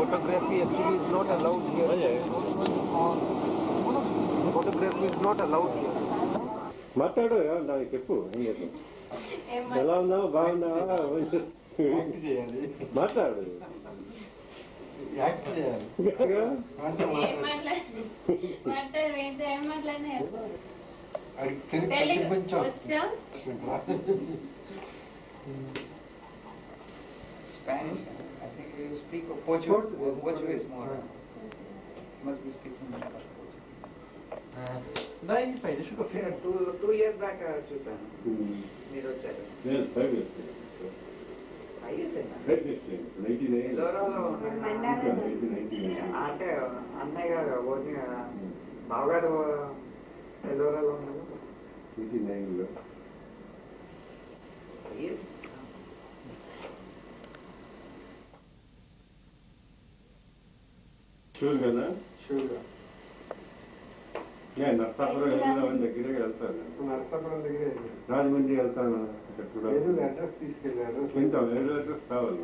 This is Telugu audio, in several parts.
Photography actually is not allowed here. Photography is not allowed here. మాట్లాడు నాకు చెప్పు ఏం చేద్దాం ఎలా ఉన్నావు బాగున్నావా మాట్లాడు Spanish, I think you speak Portuguese. Portuguese more. Must be speaking Portuguese. Daí, pai, deixa eu ver. 2 years back, చూసాను. మీరు వచ్చారు. నేను 5 years. 5 years అయినా? 1999. ఎల్లోరాలో అంటే అన్నయ్య గారు బావగారు ఎల్లోరాలో ఉన్నారు. 89లో. షూర్ కదా షూర్గా నేను నర్సాపురం వెళ్తున్నామని దగ్గరే వెళ్తాను నర్సాపురం దగ్గరే రాజమండ్రి వెళ్తాను అడ్రస్ తీసుకెళ్ళారు అడ్రస్ కావాలి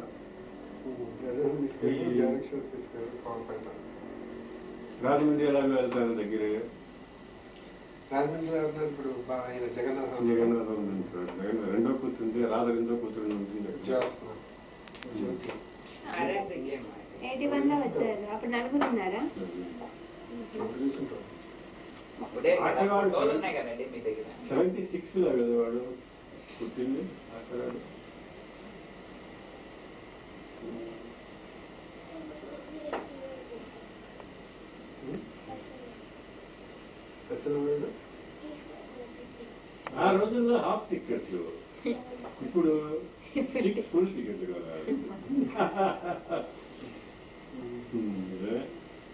రాజమండ్రి ఎలాగో వెళ్తాను దగ్గరే రాజమండ్రిలో ఉన్నారు ఇప్పుడు ఆయన జగన్నాథం రెండో కూర్చుంటే రాధ రెండో కూర్చుని ఉంటుంది 81లో వచ్చారు అప్పుడు నలుగురు ఉన్నారా 76లో కదా వాడు పుట్టింది అక్కడ ఆ రోజుల్లో హాఫ్ టికెట్లు ఇప్పుడు ఫుల్ టికెట్లు కదా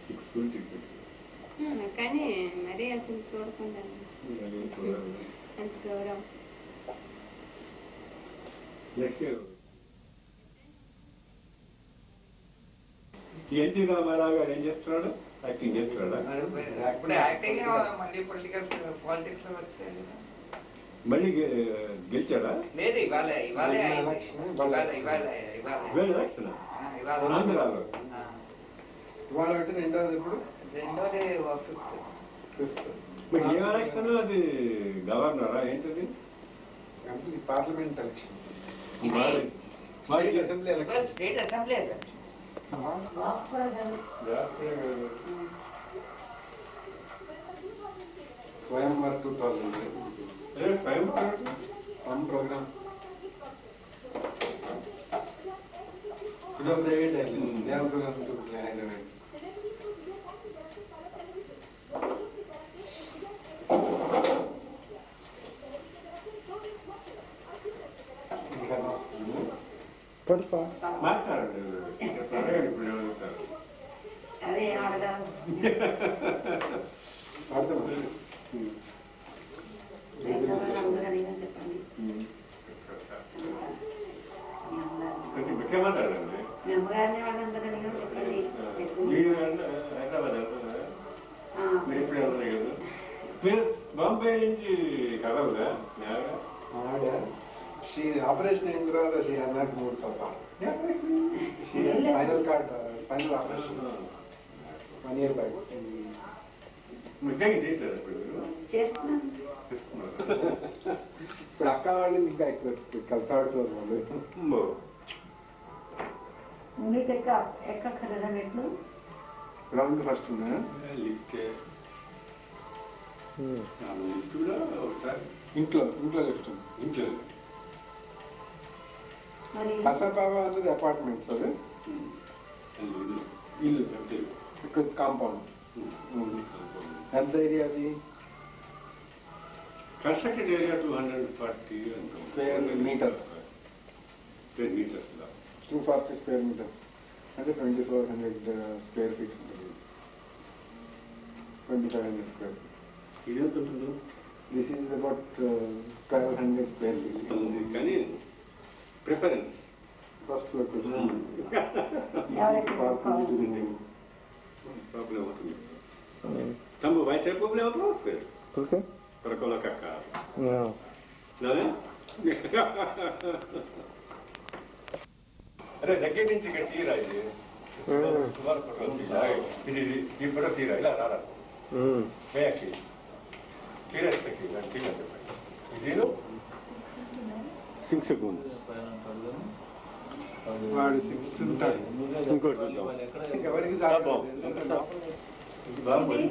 6 ఫుల్ టికెట్ కానీ మరీ అసలు చూడకుండా అంత గౌరవం నెక్స్ట్ ఎన్టీ రామారావు గారు ఏం చేస్తున్నాడు యాక్టింగ్ చేస్తున్నాడా మళ్ళీ గెలిచాడా ఆంధ్రాలో ఇవాళ అంటే రెండోది ఇప్పుడు ఏ ఎలక్షన్ అది గవర్నరా ఏంటది parliament election assembly election state assembly స్వయంవర్ 2000 సమ్ ప్రోగ్రామ్ ఇదో ప్రైవేట్ హైదరాబాద్ మాట్లాడండి అదే ఆడగా చెప్పండి మాట్లాడండి మీ అమ్మగారిని వాళ్ళందరూ చెప్పండి హైదరాబాద్ వెళ్తున్నారా మీరు ఎప్పుడు వెళ్తున్నాయి కదా మీరు బాంబే నుంచి కదవదా ఆడ ఆపరేషన్ అయిన తర్వాత అన్నకు 3 సంవత్సరాలు final card final operation 1 year back ముఖ్యంగా చేయట్లేదు ఇప్పుడు అక్క వాళ్ళు ఇంకా ఎక్కువ కలిసాడుతున్నారు వాళ్ళు మీకు ఎక్కక్కర్లేదా మెట్లు గ్రౌండ్ ఫస్ట్ ఇంట్లో లిఫ్ట్ ఇంట్లో కసపావ అన్నది అపార్ట్మెంట్స్ అది ఇల్లు కాంపౌండ్ ఎంత ఏరియా అది constructed area 240 square metres 240 square metres అంటే 2400 స్క్వేర్ ఫీట్ ఉంటుంది 2500 స్క్వేర్ ఫీట్ ఇదేంత ఉంటుందో this is about 1200 square feet కానీ preference first Problema tuyo. Tambo, vai ser problema para você. Por quê? Para colocar carro. Não. Não é? అరే దగ్గర నుంచి ఇక్కడ తీరా ఇది ఇది ఈ ఫోటో తీరా ఇలా రారా వేయకి తీరా తీరా ఇది 6 సెకండ్ వాడు 6 ఉంటాడు. ఇంకోటి చూద్దాం. ఎవరికి ఇది బాగుంది.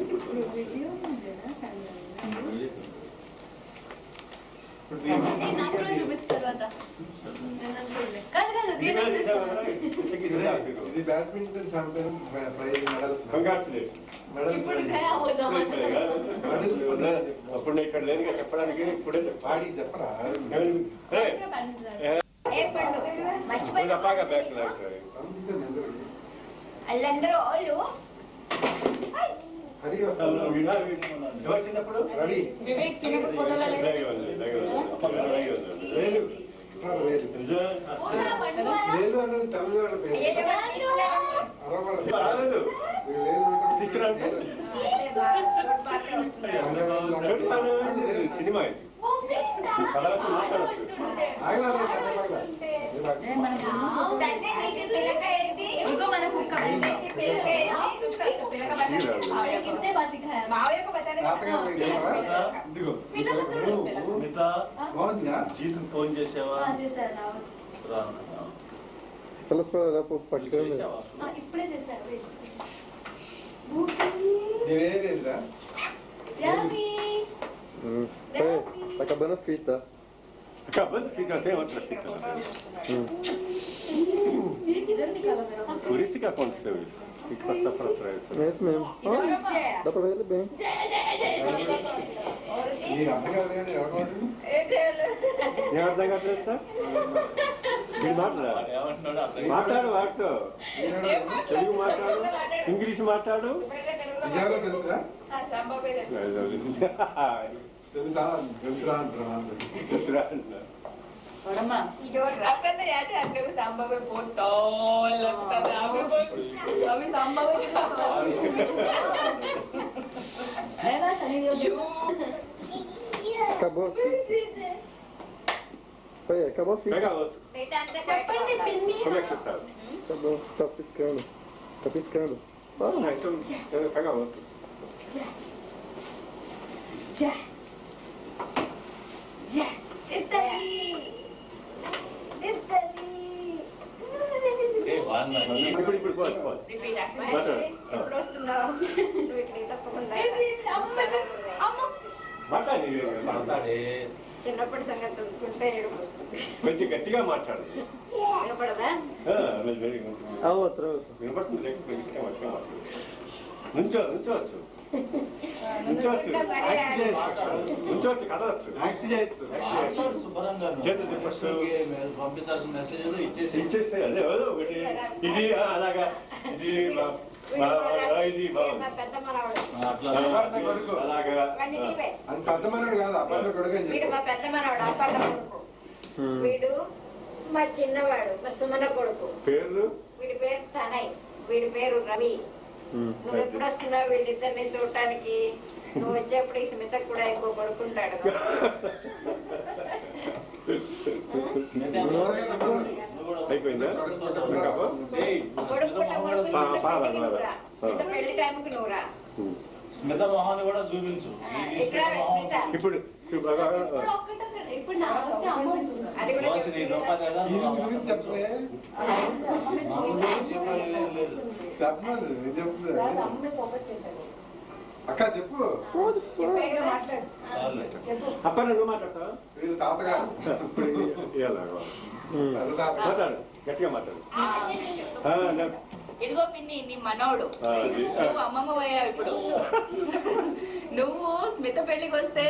ఇది బ్యాడ్మింటన్ ఛాంపియన్ ప్రైజ్ మెడల్స్. అప్పుడు ఇక్కడ లేదుగా చెప్పడానికి ఇప్పుడే వాడికి చెప్పరా? వాళ్ళందరూ వాళ్ళు హరి వస్తాడు. ఎవరు చిన్నప్పుడు రవి వివేక్ చిన్నప్పుడు ఫోటోలో వేలు అనేది తమిళనాడు పేరు. రాలేదు తీసుకురాండి సినిమా ఇది కథలకు మాట్లాడచ్చు. జీతం ఫోన్ చేసావా? ఇప్పుడే చేశారు. నీవేదేంద్రా? Tá acabando a fita. Acabando, fica até outra fita. Por isso que aconteceu isso. Tem que passar para trás. É isso mesmo. Olha, dá pra ver ele bem. నీకు అర్థం కాదు కానీ ఎవరు ఏం అర్థం కాదు మీరు మాట్లాడు వాటితో తెలుగు మాట్లాడు ఇంగ్లీష్ మాట్లాడు విజయవాడలో తెలుసా? తెలుసా? తెలుసురా అంటారా? Yo rápido ya te han que samba me portó la a mí samba Acabou a fita. Foi, acabou a fita. Pega outro. Como é que você sabe? Acabou, tá piscando. Tá piscando. Ah, então pega outro. Ya. Ya. Está ahí. Está ahí. ఇప్పుడు పode. మాట్లాడి చిన్నప్పటి సంగతి తెలుసుకుంటే ఏడుపు వస్తుంది. కొంచెం గట్టిగా మాట్లాడు వినపడదా? A outra. వినపడుతుంది లేకపోతే గట్టిగా మాట్లాడు నుంచోవచ్చు కదవచ్చు యాక్ట్ చేయొచ్చు. చేతులు చెప్పచ్చు పంపించాల్సిన మెసేజ్ ఇచ్చేస్తే అదే ఒకటి ఇది అలాగా ఇది ఇది మా పెద్ద మనవాడు. అపర్ణ కొడుకు. అలాగా వాడిని తీపే. అది పెద్ద మనడు కాదు, అపర్ణ కొడుకు అని వీడు చెప్పు. మా పెద్ద మనవాడు అప్పన్న కొడుకు. వీడు మా చిన్నవాడు మా సుమన కొడుకు. పేర్లు వీడి పేరు తనయ్, వీడి పేరు రవి. నువ్వు ఎప్పుడు వస్తున్నావు వీళ్ళిద్దరిని చూడటానికి? నువ్వు వచ్చేప్పుడు ఈ స్మితకు కూడా ఇంకో కొడుకుంటాడు. అయిపోయిందా స్మిత పెళ్లి టైంకి నువ్వు రా. స్మిత మొహాన్ని కూడా చూపించు. ఇక్కడ స్మిత ఇప్పుడు ఇప్పుడు నా అది కూడా నీ గొప్ప కదా ఈ గురించి చెప్పే చెప్పమను, నేను చెప్తున్నా. అక్క చెప్పు. అప్ప నువ్వు మాట్లాడతావా వీళ్ళు తాతగారు, పెద్ద తాత. మాట్లాడు గట్టిగా మాట్లాడు ఇదిగో పిన్ని నీ మనోడు నువ్వు అమ్మమ్మ పోయావు ఇప్పుడు. నువ్వు స్మిత పెళ్లికి వస్తే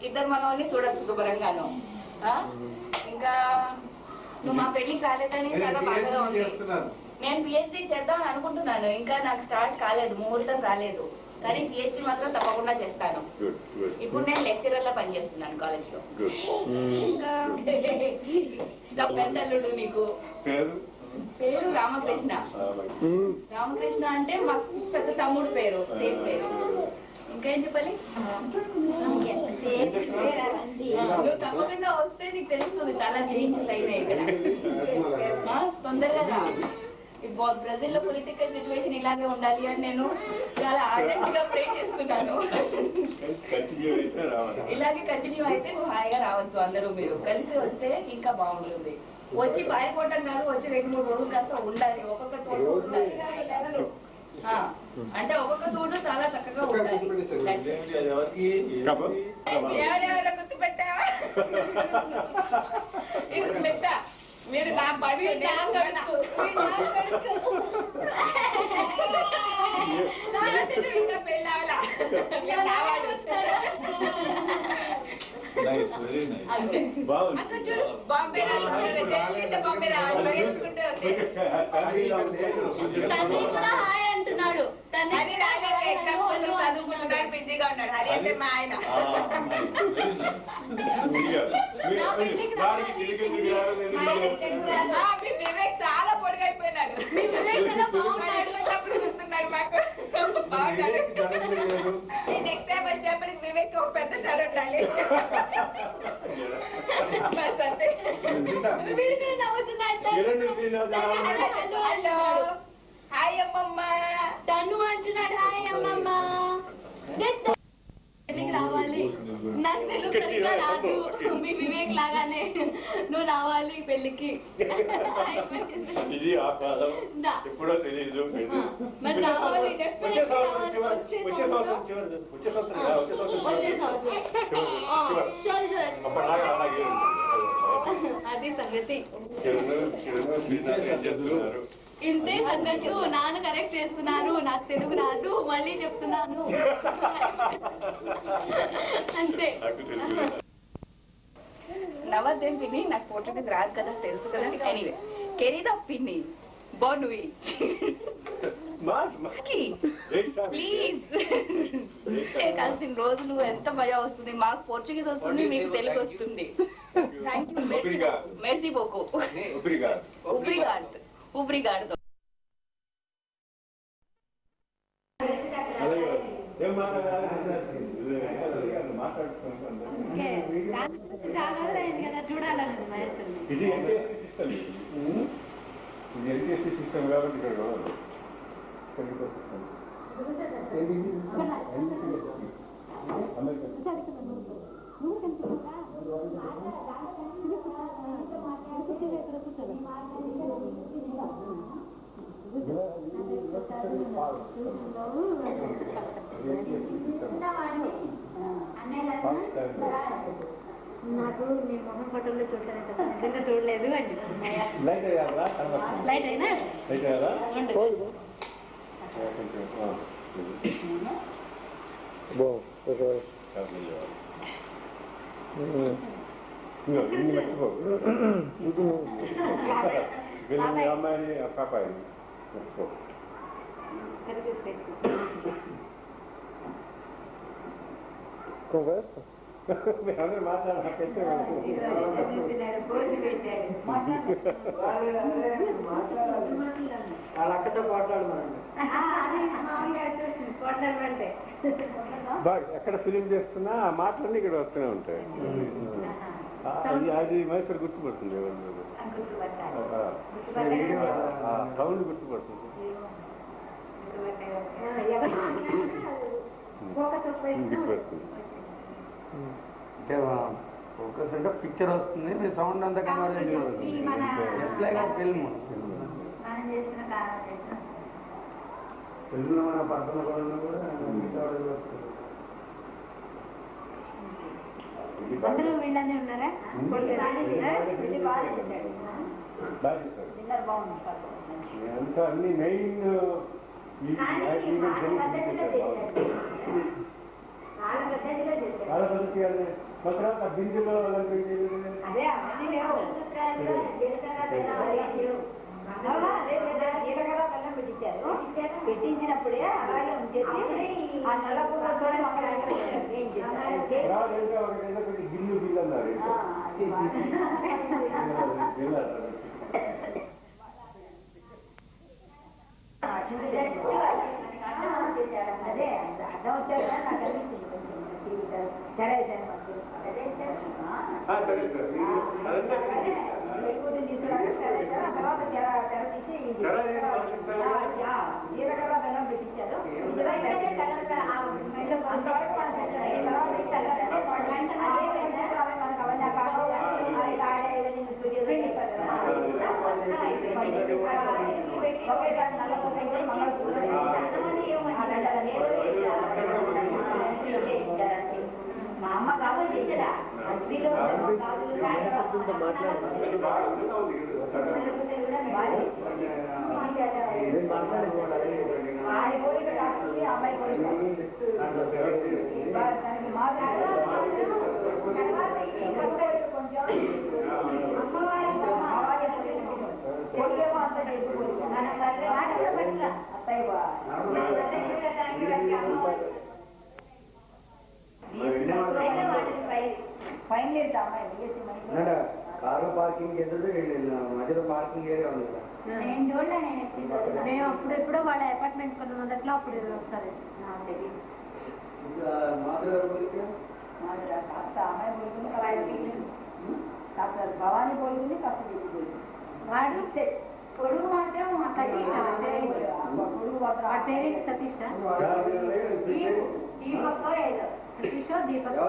ఇద్దరు మనోని చూడొచ్చు శుభ్రంగాను. ఇంకా నువ్వు మా పెళ్లికి రాలేదని చాలా బాధగా ఉంది. చేస్తున్నాను. నేను పిహెచ్డి చేద్దామని అనుకుంటున్నాను, ఇంకా నాకు స్టార్ట్ కాలేదు, ముహూర్తం రాలేదు. కానీ పిహెచ్డి మాత్రం తప్పకుండా చేస్తాను. ఇప్పుడు నేను లెక్చరర్ లా పనిచేస్తున్నాను కాలేజ్ లో. ఇంకా పెద్దల్లుడు నీకు పేరు రామకృష్ణ. రామకృష్ణ అంటే మా పెద్ద తమ్ముడు పేరు, సేమ్ పేరు. ఇంకేం చెప్పాలి? నువ్వు తప్పకుండా వస్తే నీకు తెలుస్తుంది చాలా చేంజెస్ అయినాయి ఇక్కడ. తొందరగా రా. బ్రెజిల్ లో పొలిటికల్ సిచ్యువేషన్ ఇలాగే ఉండాలి అని నేను చాలా ఆర్డెంట్ గా ప్రే చేస్తున్నాను. ఇలాగే కంటిన్యూ అయితే నువ్వు హాయిగా రావచ్చు. అందరూ మీరు కలిసి వస్తే ఇంకా బాగుంటుంది. వచ్చి పారిపోవటం కాదు, వచ్చి 2-3 రోజులు కాస్త ఉండాలి. ఒక్కొక్క చోట ఉండాలి. అంటే ఒక్కొక్క చోటు చాలా చక్కగా ఉండాలి. గుర్తుపెట్టావా? ఇది మెత్త. మీరు నా పడి ఇంకా పెళ్ళాలా బాంబే అంటున్నాడు. చదువుకుంటున్నాడు, బిజీగా ఉన్నాడు. అది అంటే మా ఆయన. వివేక్ చాలా పొడిగైపోయినాడు. చూస్తున్నాడు మాకు. నెక్స్ట్ టైం వచ్చేప్పటికి వివేక్ ఒక పెద్ద చాలు ఉండాలి. హాయ్ అమ్మమ్మ. తను అంటున్నాడు హాయ్ అమ్మమ్మ. పెళ్లికి రావాలి. నాకు తెలుగు సరిగ్గా రాదు. మీ వివేక్ లాగానే నువ్వు రావాలి పెళ్లికి. ఇది ఆ కాలం ఎప్పుడో తెలియదు. మరి రావాలి, డెఫినెట్లీ రావాలి. అది సంగతి. ఇంతే సంగతి. నాన్న కరెక్ట్ చేస్తున్నారు. నాకు తెలుగు రాదు, మళ్ళీ చెప్తున్నాను అంతే. నవదేం పిన్ని, నాకు పోర్చుగీస్ రాదు కదా, తెలుసు కదా. ఎనీవే, querida పిన్ని, bonne nuit. ప్లీజ్. కలిసిన రోజులు ఎంత మజా వస్తుంది. మాకు పోర్చుగీస్ వస్తుంది, మీకు తెలుగు వస్తుంది. మెర్సీ బోకు. Obrigado. చూడాలని ఇది ఎన్టీఎస్టీ సిస్టమ్ కాబట్టి ఇక్కడ నాకు నీ మొహం ఫోటోలో చూడలేదు, నిజంగా చూడలేదు అని లైట్ అయ్యారా? లైట్ అయినా లైట్ అయ్యారా? ఇన్ని మర్చిపో. వెళ్ళింది అమ్మాయిని పాపాయి మర్చిపో. అందరూ మాట్లాడాలంటే వాళ్ళ అక్కతో మాట్లాడమంటే బాగా ఎక్కడ ఫిలిం చేస్తున్నా ఆ మాటలన్నీ ఇక్కడ వస్తూనే ఉంటాయి. అది మైసూరు గుర్తుపడుతుంది. సౌండ్ గుర్తుపడుతుంది. అంటే ఫోకస్ అంటే పిక్చర్ వస్తుంది, మీ సౌండ్ అంతా కనబడలేదు. Just like film. ఫిల్మ్లో మన పర్సనల్ కూడా అందరూ వీళ్ళనే ఉన్నారా? అంతా అన్ని మెయిన్ చాలా పద్ధతి తర్వాత బిందులో పెట్టించినప్పుడే అలాగే ఉంచేసి ఆ నల్ల పూలతో గిల్లు బిల్లు అన్నారు. అదే అర్థం వచ్చారు నాకు అనిపించింది. తీసుకురాక తర్వాత తెర తీసి జీలకర్ర బెల్లం పెట్టించారు మా అమ్మ కావాలి తెచ్చరా అగ్నిలో ఆడి కోరిక కాస్తుంది అమ్మాయి కోరిక కొడుకేమో అంత చేసుకోవచ్చు అత్తయ్య ఫైనల్ ఇయర్ అమ్మాయి కారు పార్కింగ్ ఎదురు మధ్యలో పార్కింగ్ ఏరియా ఉంది కదా. నేను చూడలే, మేము అప్పుడు ఎప్పుడో వాళ్ళ అపార్ట్మెంట్ కొన్ని మొదట్లో అప్పుడు సరే కాస్త అమ్మాయి పోలుకుని కాస్త భవానీ పోలుకుని కాస్త వాడు పొడుగు మాత్రం సతీష్ పొడుగు మాత్రం వాడి పేరేంటి సతీష్ దీపక్ ఏదో సతీషో దీపక్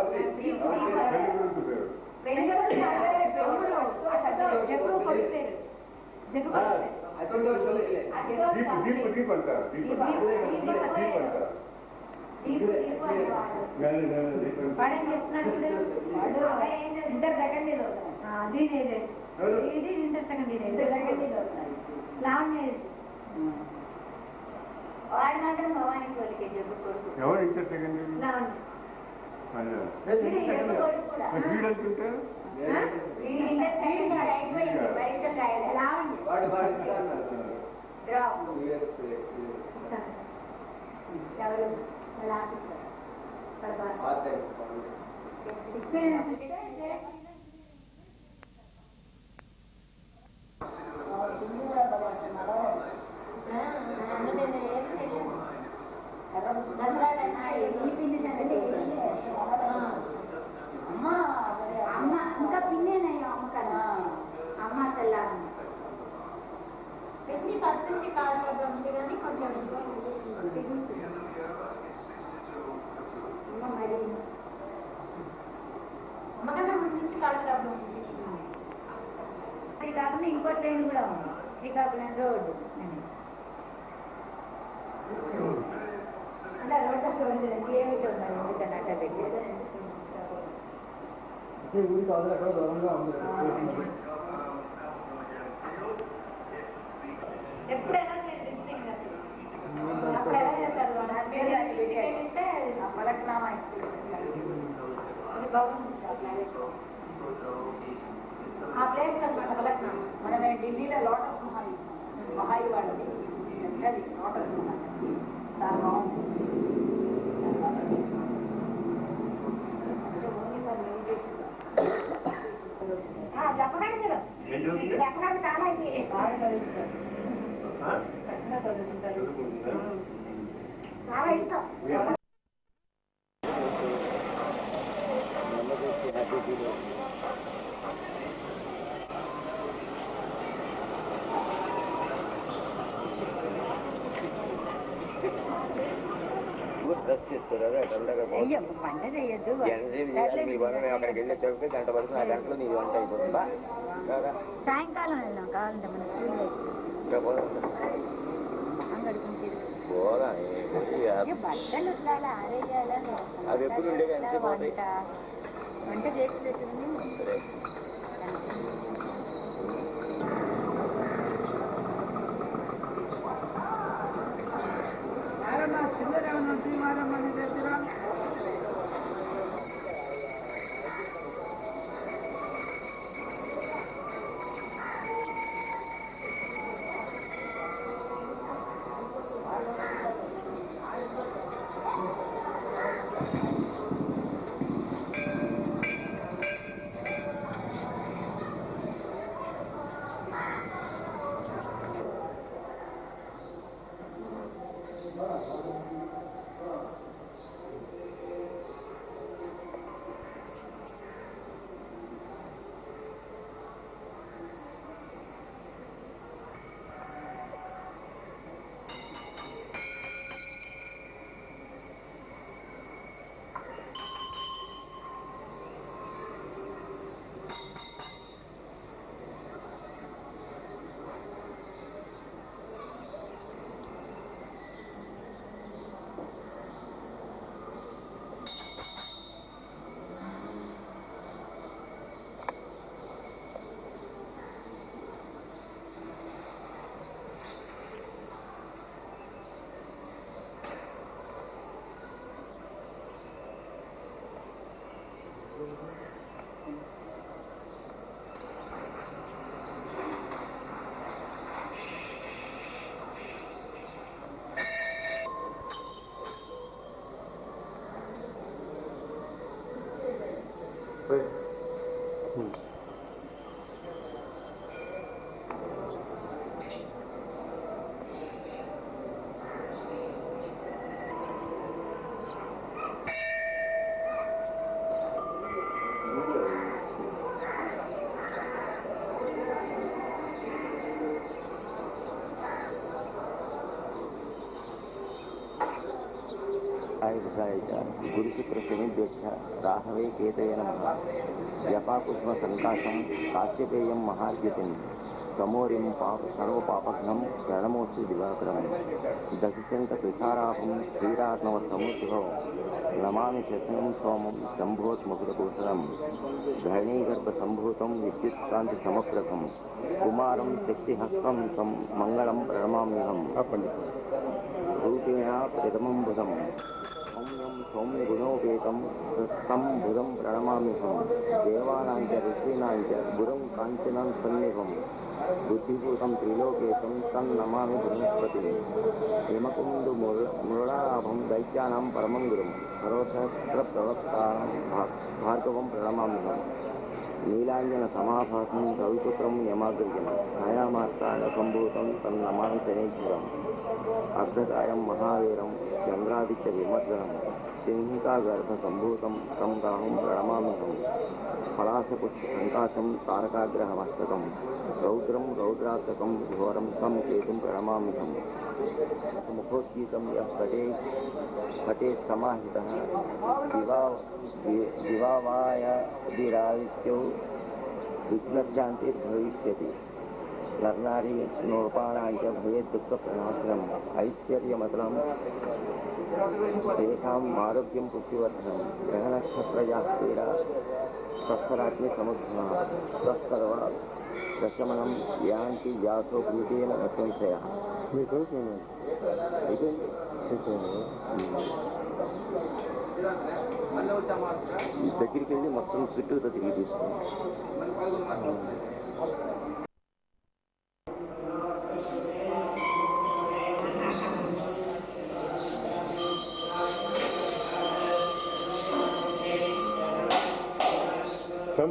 జగ్గు కొడుకు పేరు జగ్గు వాడేం చేస్తున్నాడు ఇంటర్ సెకండ్ ఇయర్ దీని ఇది ఇంటర్ సెకండ్ ఇయర్ లావణ్య వాడు మాత్రం భవానీ కోరికే జగ్గు కొడుకు ఎవరు ఇంటర్ సెకండ్ లావణ్య జగ్గు కొడుకు కూడా వీడంటుంటే ఇంటర్ సెకండ్ ఇయర్ అయిపోయింది పరీక్షలు రాయలేదు లావణ్య డ్రాప్ ఎవరు వాళ్ళ ఆఫీసర్ ఎక్స్పీరియన్స్ అమ్మ ఇంకా పిన్నేనయ్యా అమ్మ కదా అమ్మ తెల్లా పెట్టి ఫస్ట్ నుంచి కాల్ ప్రాబ్లం ఉంది కానీ కొంచెం మరి అమ్మకన్నా ముందు నుంచి కాల్ ప్రాబ్లం ఉంది ఇది కాకుండా ఇంకో ట్రైన్ కూడా ఉంది శ్రీకాకుళం రోడ్డు అంటే రోడ్డు ఏమిటి ఉన్నారు ఎందుకన్నా అట్లా పెట్టారు ఊరికి అవతల ఎక్కడో దూరంగా ఉంది. ఎప్పుడైనా అప్పుడు ఎలా చేస్తారు పలక్నామా ఆ ప్లేస్ అనమాట పలక్నామా మనం ఢిల్లీలో లోటస్ మహల్ మహాయి వాళ్ళది పెద్దది లోటస్ మహల్ చాలా బాగుంది చెప్పకండి మీరు చెప్పడానికి చాలా ఇది చాలా ఇష్టం వంట చేయొద్దు అక్కడికి వెళ్ళి చెప్తే గంట పడుతుంది ఆ గంటలో నీ వంట అయిపోతుందా సాయంకాలం వెళ్దాం కావాలంటే మన స్కూల్లో పోదా బట్టలు ఉండాలి ఆరేయాలి అవి ఎప్పుడు ఉండేవి ఎంతసేపు అవుతాయి వంట చేసి పెట్టింది సరే आयुधाय च गुरुशुक्रशनिभ्यश्च राहवे केतये नमः जपाकुष्मसङ्काशं काश्यपेयं महाद्युतिं समोरिं सर्वपापघ्नं शरणमोऽस्तु दिवाकरं दधिशङ्कपिठारापं क्षीरार्णवसमुद्भवं नमामि शशनं सोमं शम्भोत्मकुलभूषणं धरणीगर्भसम्भूतं विद्युत्कान्तिसमप्रभं कुमारं शक्तिहस्तं तं मङ्गलं प्रणमाम्यहम् रूपेण प्रथमं बुधं सौम्यं सौम्यगुणोपेतं तं बुधं प्रणमाम्यहं देवानां च ऋषीणां च गुरुं काञ्चनं सन्निभं बुद्धिभूतं त्रिलोकेशं तन्नमामि बृहस्पतिं हेमकुन्दुमृळाभं दैत्यानां परमं गुरुं सर्वसहस्रप्रवक्तारं भार्गवं प्रणमाम्यहम् नीलाञ्जनसमाभासं रविपुत्रं यमाग्र्यं छायामात्राणसम्भूतं तन्नमामि शनेश्वरम् अर्धकायं महावीरं चन्द्रादित्यविमर्दनं सिंहिकागर्भसम्भूतं तं राहुं प्रणमाम्यहं पलाशपुष्पसङ्काशं तारकाग्रहमस्तकं रौद्रं रौद्रात्मकं घोरं तं केतुं प्रणमाम्यहं मुखोद्गीतं यः पठेत् समाहितः दिवावायदिरादित्यो विघ्नशान्तिर्भविष्यति नरनारी नोपाणाय भवेत् दुःखप्रणाशनम् ऐश्वर्यमतलं तेषाम् आरोग्यं पुष्टिवर्धनं ग्रहनक्षत्रजाः क्रीडा स्वस्थरात्मिसमुद्भवः स्वस्तर्व प्रशमनं यान्ति व्यासो भूतेन संशयः దగ్గరికి వెళ్ళి మొత్తం చుట్టూ తిరిగి తీసుకోండి.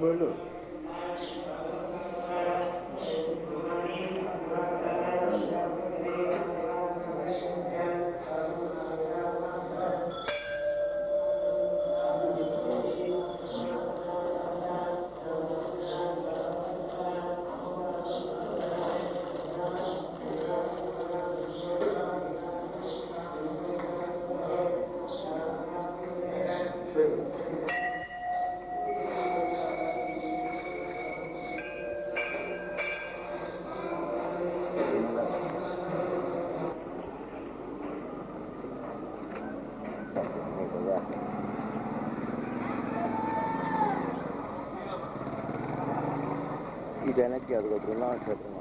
వెళ్ళు ఈ వెనక్కి అదిగో బృందావన క్షేత్రం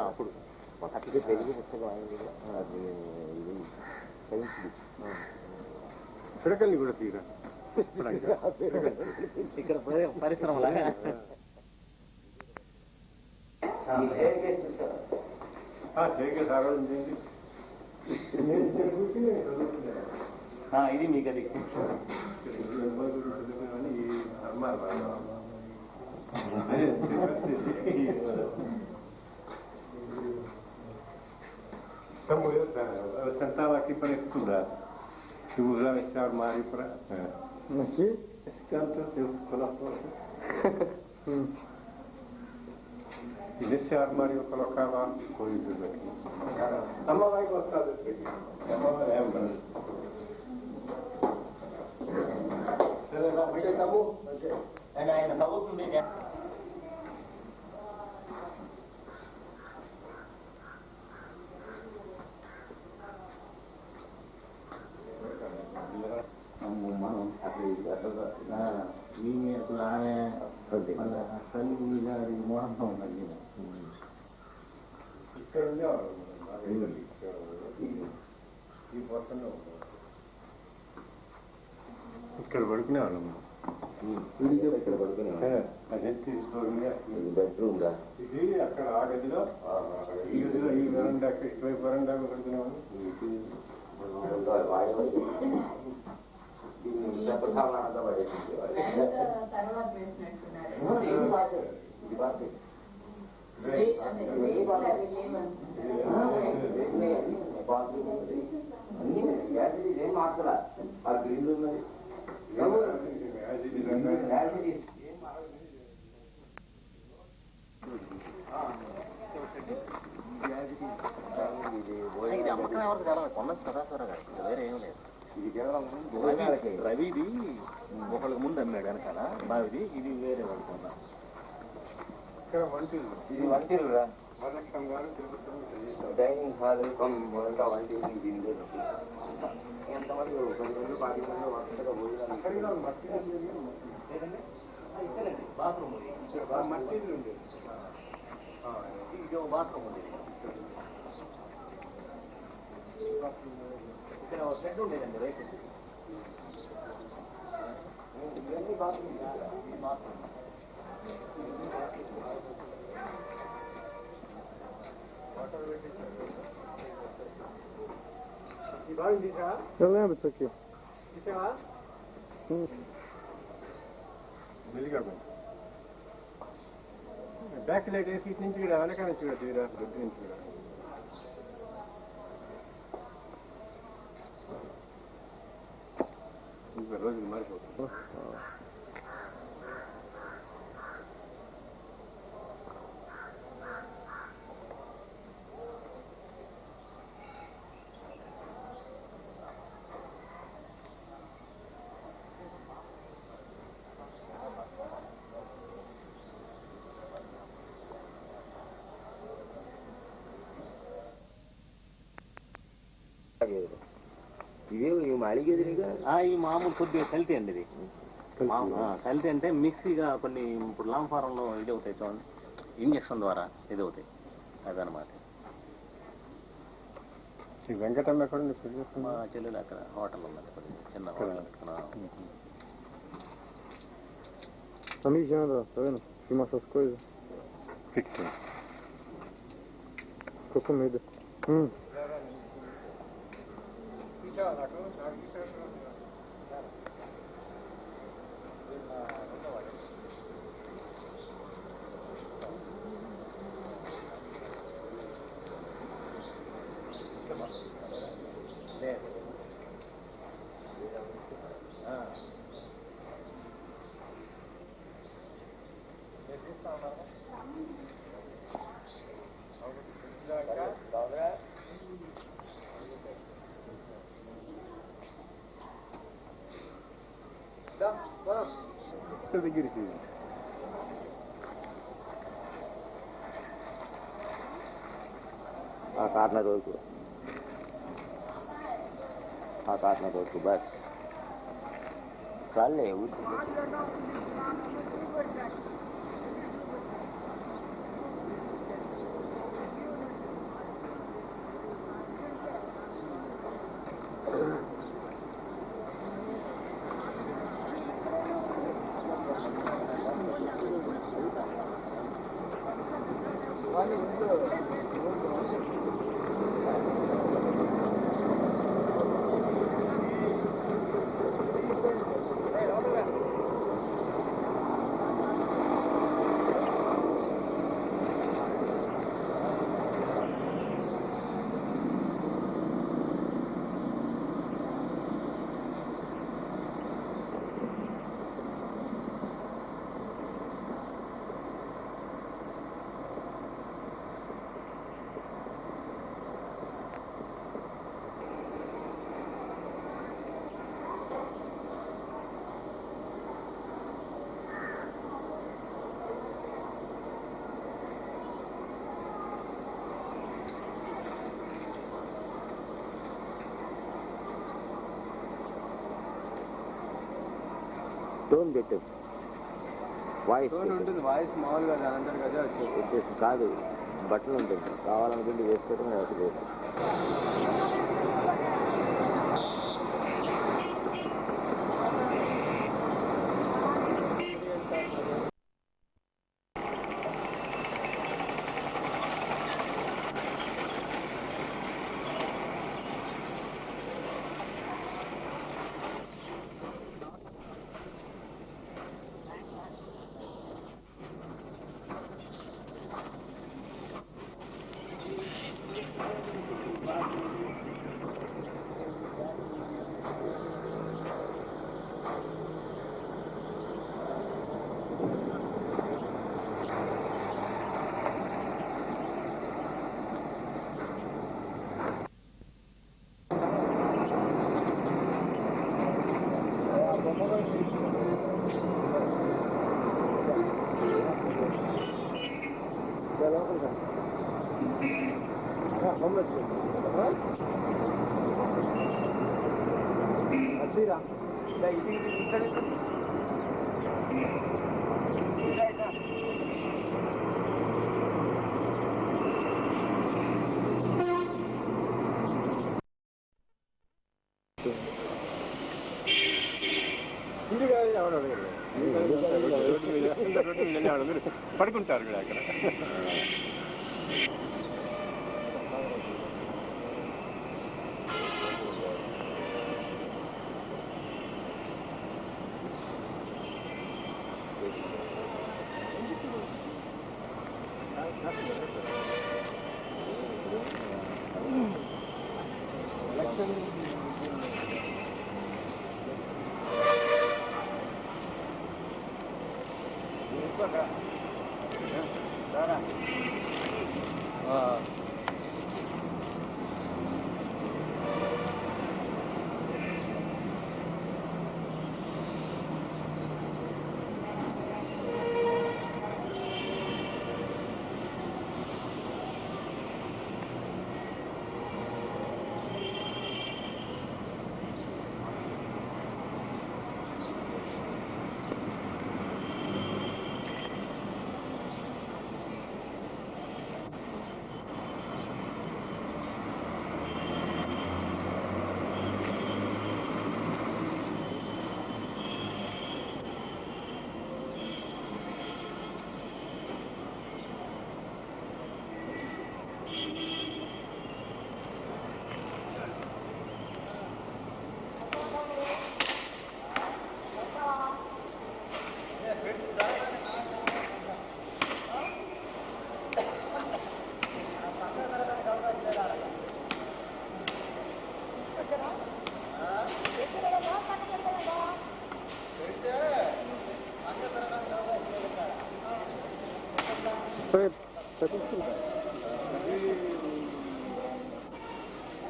అప్పుడు అట్లకి తెలుగు పుస్తకం అయింది అది ఇది సైన్స్ బుక్ పిడకల్ని కూడా తీరా ఇక్కడ పరిశ్రమలాగా ఇది మీకు అది Eu sentava aqui para estudar. Eu usava esse armário para... Aqui? Esse canto eu colocava. E nesse armário eu colocava coisas aqui. A mãe vai gostar desse aqui. A mãe lembra. Você levar muito tabu? Ainda tabu com ninguém. ఇక్కడ ఉండేవాళ్ళు ఈ పక్కనే ఇక్కడ పడుకునేవాళ్ళం ఇక్కడ పడుకునేవాళ్ళు. బెడ్రూమ్ రా ఇది అక్కడ ఆ గదిలో ఈ గదిలో ఈ వరండా ఇటువైపు వరండాగా పడుకునేవాళ్ళు. ఏం మార్చరా ఆ గ్రీన్ రూమ్ ఇది అమ్మకం ఎవరికి చాలా కొన్నది సదాసరా వేరే ఏం లేదు. ఇది కేవలం రవిది ఒకళ్ళకి ముందు అమ్మాడు వెనకాల బావిది, ఇది వేరే వాడు కొన్నా. ఇక్కడ వంటిల్లు ఇది వంటిల్లు రా. వరలక్ష్మి గారు డైనింగ్ హాల్ మొదట వంటిల్లు ఎంతమంది 10 మంది 10 మంది వరుసగా భోజనాలు బాత్రూమ్ ఉంది, మట్టిల్లు ఉంది. ఇది బాత్రూమ్ ఉంది. ఇక్కడ ఒక షెడ్ ఉండేదండి రైతు. ఇవన్నీ బాత్రూమ్ బాత్రూమ్ ఈ బాగా తీసా తీసావా మెల్లిగా బ్యాక్ లైట్ వేసి ఇటు నుంచి కూడా వెనక నుంచి కూడా తీరా దొడ్డు నుంచి కూడా ఇంకా రోజులు మారిపోతుంది. ఇవే మాలిగేది ఈ మామూలు కొద్దిగా కల్తీ అండి ఇది. కల్తీ అంటే మిక్సీగా కొన్ని ఇప్పుడు లాంగ్ ఫారంలో ఇది అవుతాయి చూడండి, ఇంజక్షన్ ద్వారా ఇది అవుతాయి అదనమాట. వెంకటమ్మ ఎక్కడ మా చెల్లెలు అక్కడ హోటల్ ఉన్నది, కొద్దిగా చిన్న హోటల్ పెట్టుకున్నా. Amigo, já anda, tá vendo? Filma essas coisas. Ficou com medo. దగ్గరికి ఆ కార్నర్ వరకు బస్ చాలే టోన్ పెట్టు, వాయిస్ ఉంటుంది. వాయిస్ మామూలుగా దాని అందరికి అదే వచ్చేసి కాదు బట్టలు ఉంటుంది, కావాలనుకుంటే వేసుకోవడం లేకపోతే లేదు. పడుకుంటారు కూడా అక్కడ.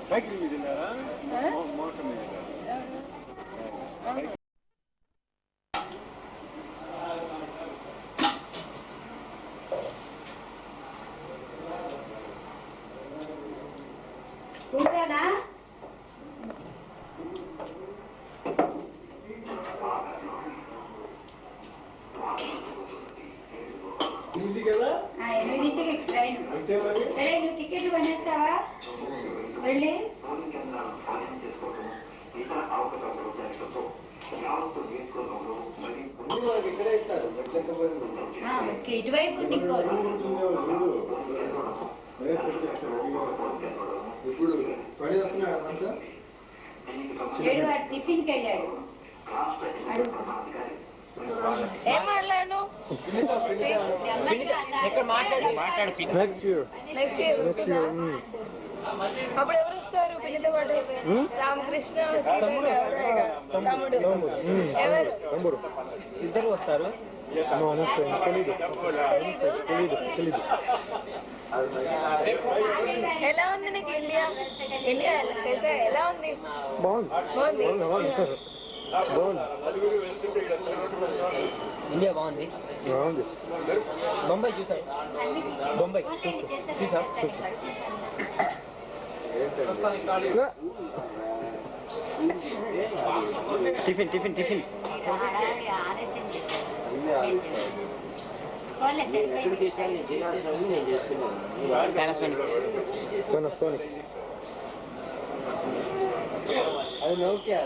సైకిల్ మీద వెళ్ళారా? మోటార్ మీద కూర్చోనా? ఎనిమిదింటికి ట్రైన్. సరే నువ్వు టికెట్ కొనేస్తావా? వెళ్ళి ఇటువైపు తిక్కోడు. ఏడు వాడు టిఫిన్కి వెళ్ళాడు. ఏం మాట్లాడు? నెక్స్ట్ ఇయర్ వస్తుందా? అప్పుడు ఎవరు వస్తారు పిల్లతో పాటు? రామకృష్ణ, తమ్ముడు, ఎవరు? ఇద్దరు వస్తారు. ఎలా ఉంది నీకు ఇండియా? ఇండియా ఎలా ఉంది? బాగుంది. ఇండియా బాగుంది. బొంబాయి చూసారు? బొంబాయి చూసా. టిఫిన్ పోలే ఎక్కడ చేశాను నేను చేయాల్సినవి నేను చేస్తున్నాను Panasonic అది నోకియా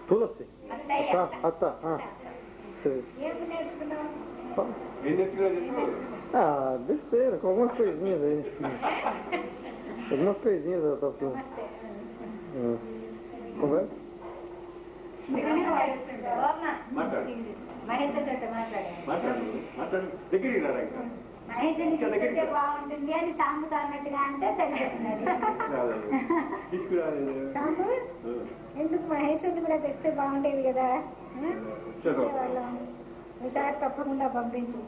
తులసి అత్త besteira, com algumas coisinhas aí. Algumas coisinhas eu tô falando. Conversa? Maheshwari బాగుంటుంది అని సాంబు అన్నట్టుగా అంటే సాంబు ఎందుకు మహేశ్వరి కూడా తెస్తే బాగుండేది కదా ఈసారి తప్పకుండా పంపించు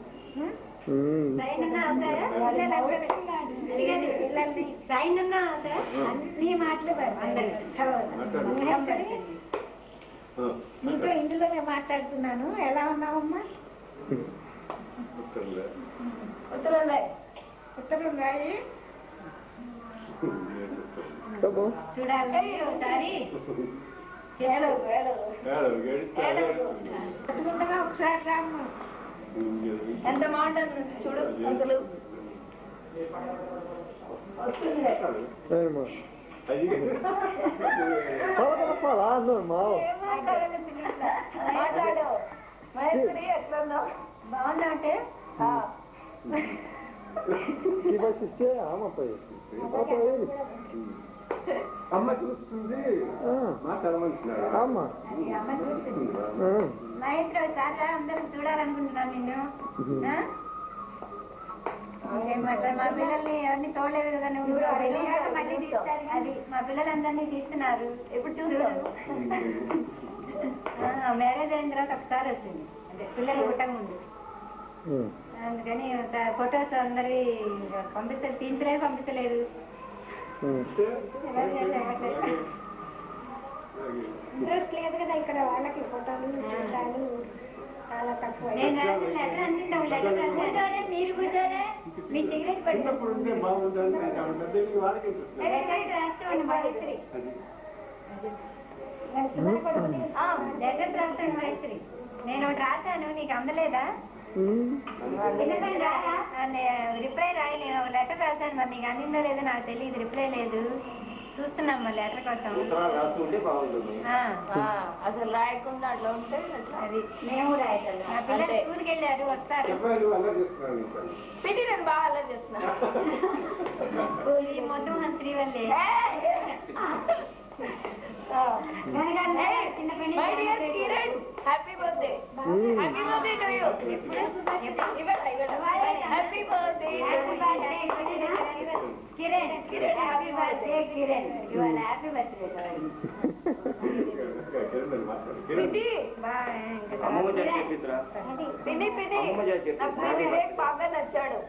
అన్ని మాటలు నీతో ఇందులోనే మాట్లాడుతున్నాను. ఎలా ఉన్నావమ్మా? ఉత్తరున్నాయి చూడాలి ఒకసారి ఒకసారి రాము. ఎంత బాగుంటుంది చూడు అసలు. falar normal. మాట్లాడు మహేశ్వరి ఎట్లా ఉన్నావు? బాగున్నా అంటే Quem vai assistir é a Ama, pai. Fala pra ele. అమ్మ చూస్తుంది మాట్లాడమంటున్నాడు. అమ్మ చూస్తుంది మహేశ్వరి చాలా అందరూ చూడాలనుకుంటున్నాను నిన్ను. మా పిల్లల్ని ఎవరిని చూడలేదు కదా నువ్వు అది మా పిల్లలందరినీ తీస్తున్నారు ఎప్పుడు చూడదు. మ్యారేజ్ అయిన తర్వాత ఒకసారి వచ్చింది అంటే పిల్లలు పుట్టక ముందు. అందుకని ఫొటోస్ అందరి పంపిస్తారు, పంపించలేదు. ఇంట్రెస్ట్ లేదు కదా ఇక్కడ వాళ్ళకి ఫోటోలు చూడాలి చాలా తక్కువ. లెటర్ అందింటాము, లెటర్ రాసానే మీరు కూర్చోనే మీ సిగరెట్ పట్టినప్పుడు రాస్తామండి మహేశ్వరి, లెటర్ రాస్తాను మహేశ్వరి. నేను ఒకటి రాశాను నీకు అందలేదా? రిప్లై రాయి. నేను లెటర్ రాశాను మరి నీకు అందిందో లేదో నాకు తెలియదు, రిప్లై లేదు. చూస్తున్నాం మా లెటర్ కోసం. అసలు రాయకుండా అట్లా ఉంటే అది మేము రాయగలం. మా పిల్లలు స్కూల్కి వెళ్ళారు, వస్తారు. పెట్టి నేను బాగా అలా చేస్తున్నాను. ఈ మొత్తం శ్రీవల్లే happy birthday, happy birthday to you. Happy birthday Kiran, happy birthday Kiran. ఇవాళ హ్యాపీ బర్త్డే పిన్ని పిన్ని వివేక్ బాగా నచ్చాడు.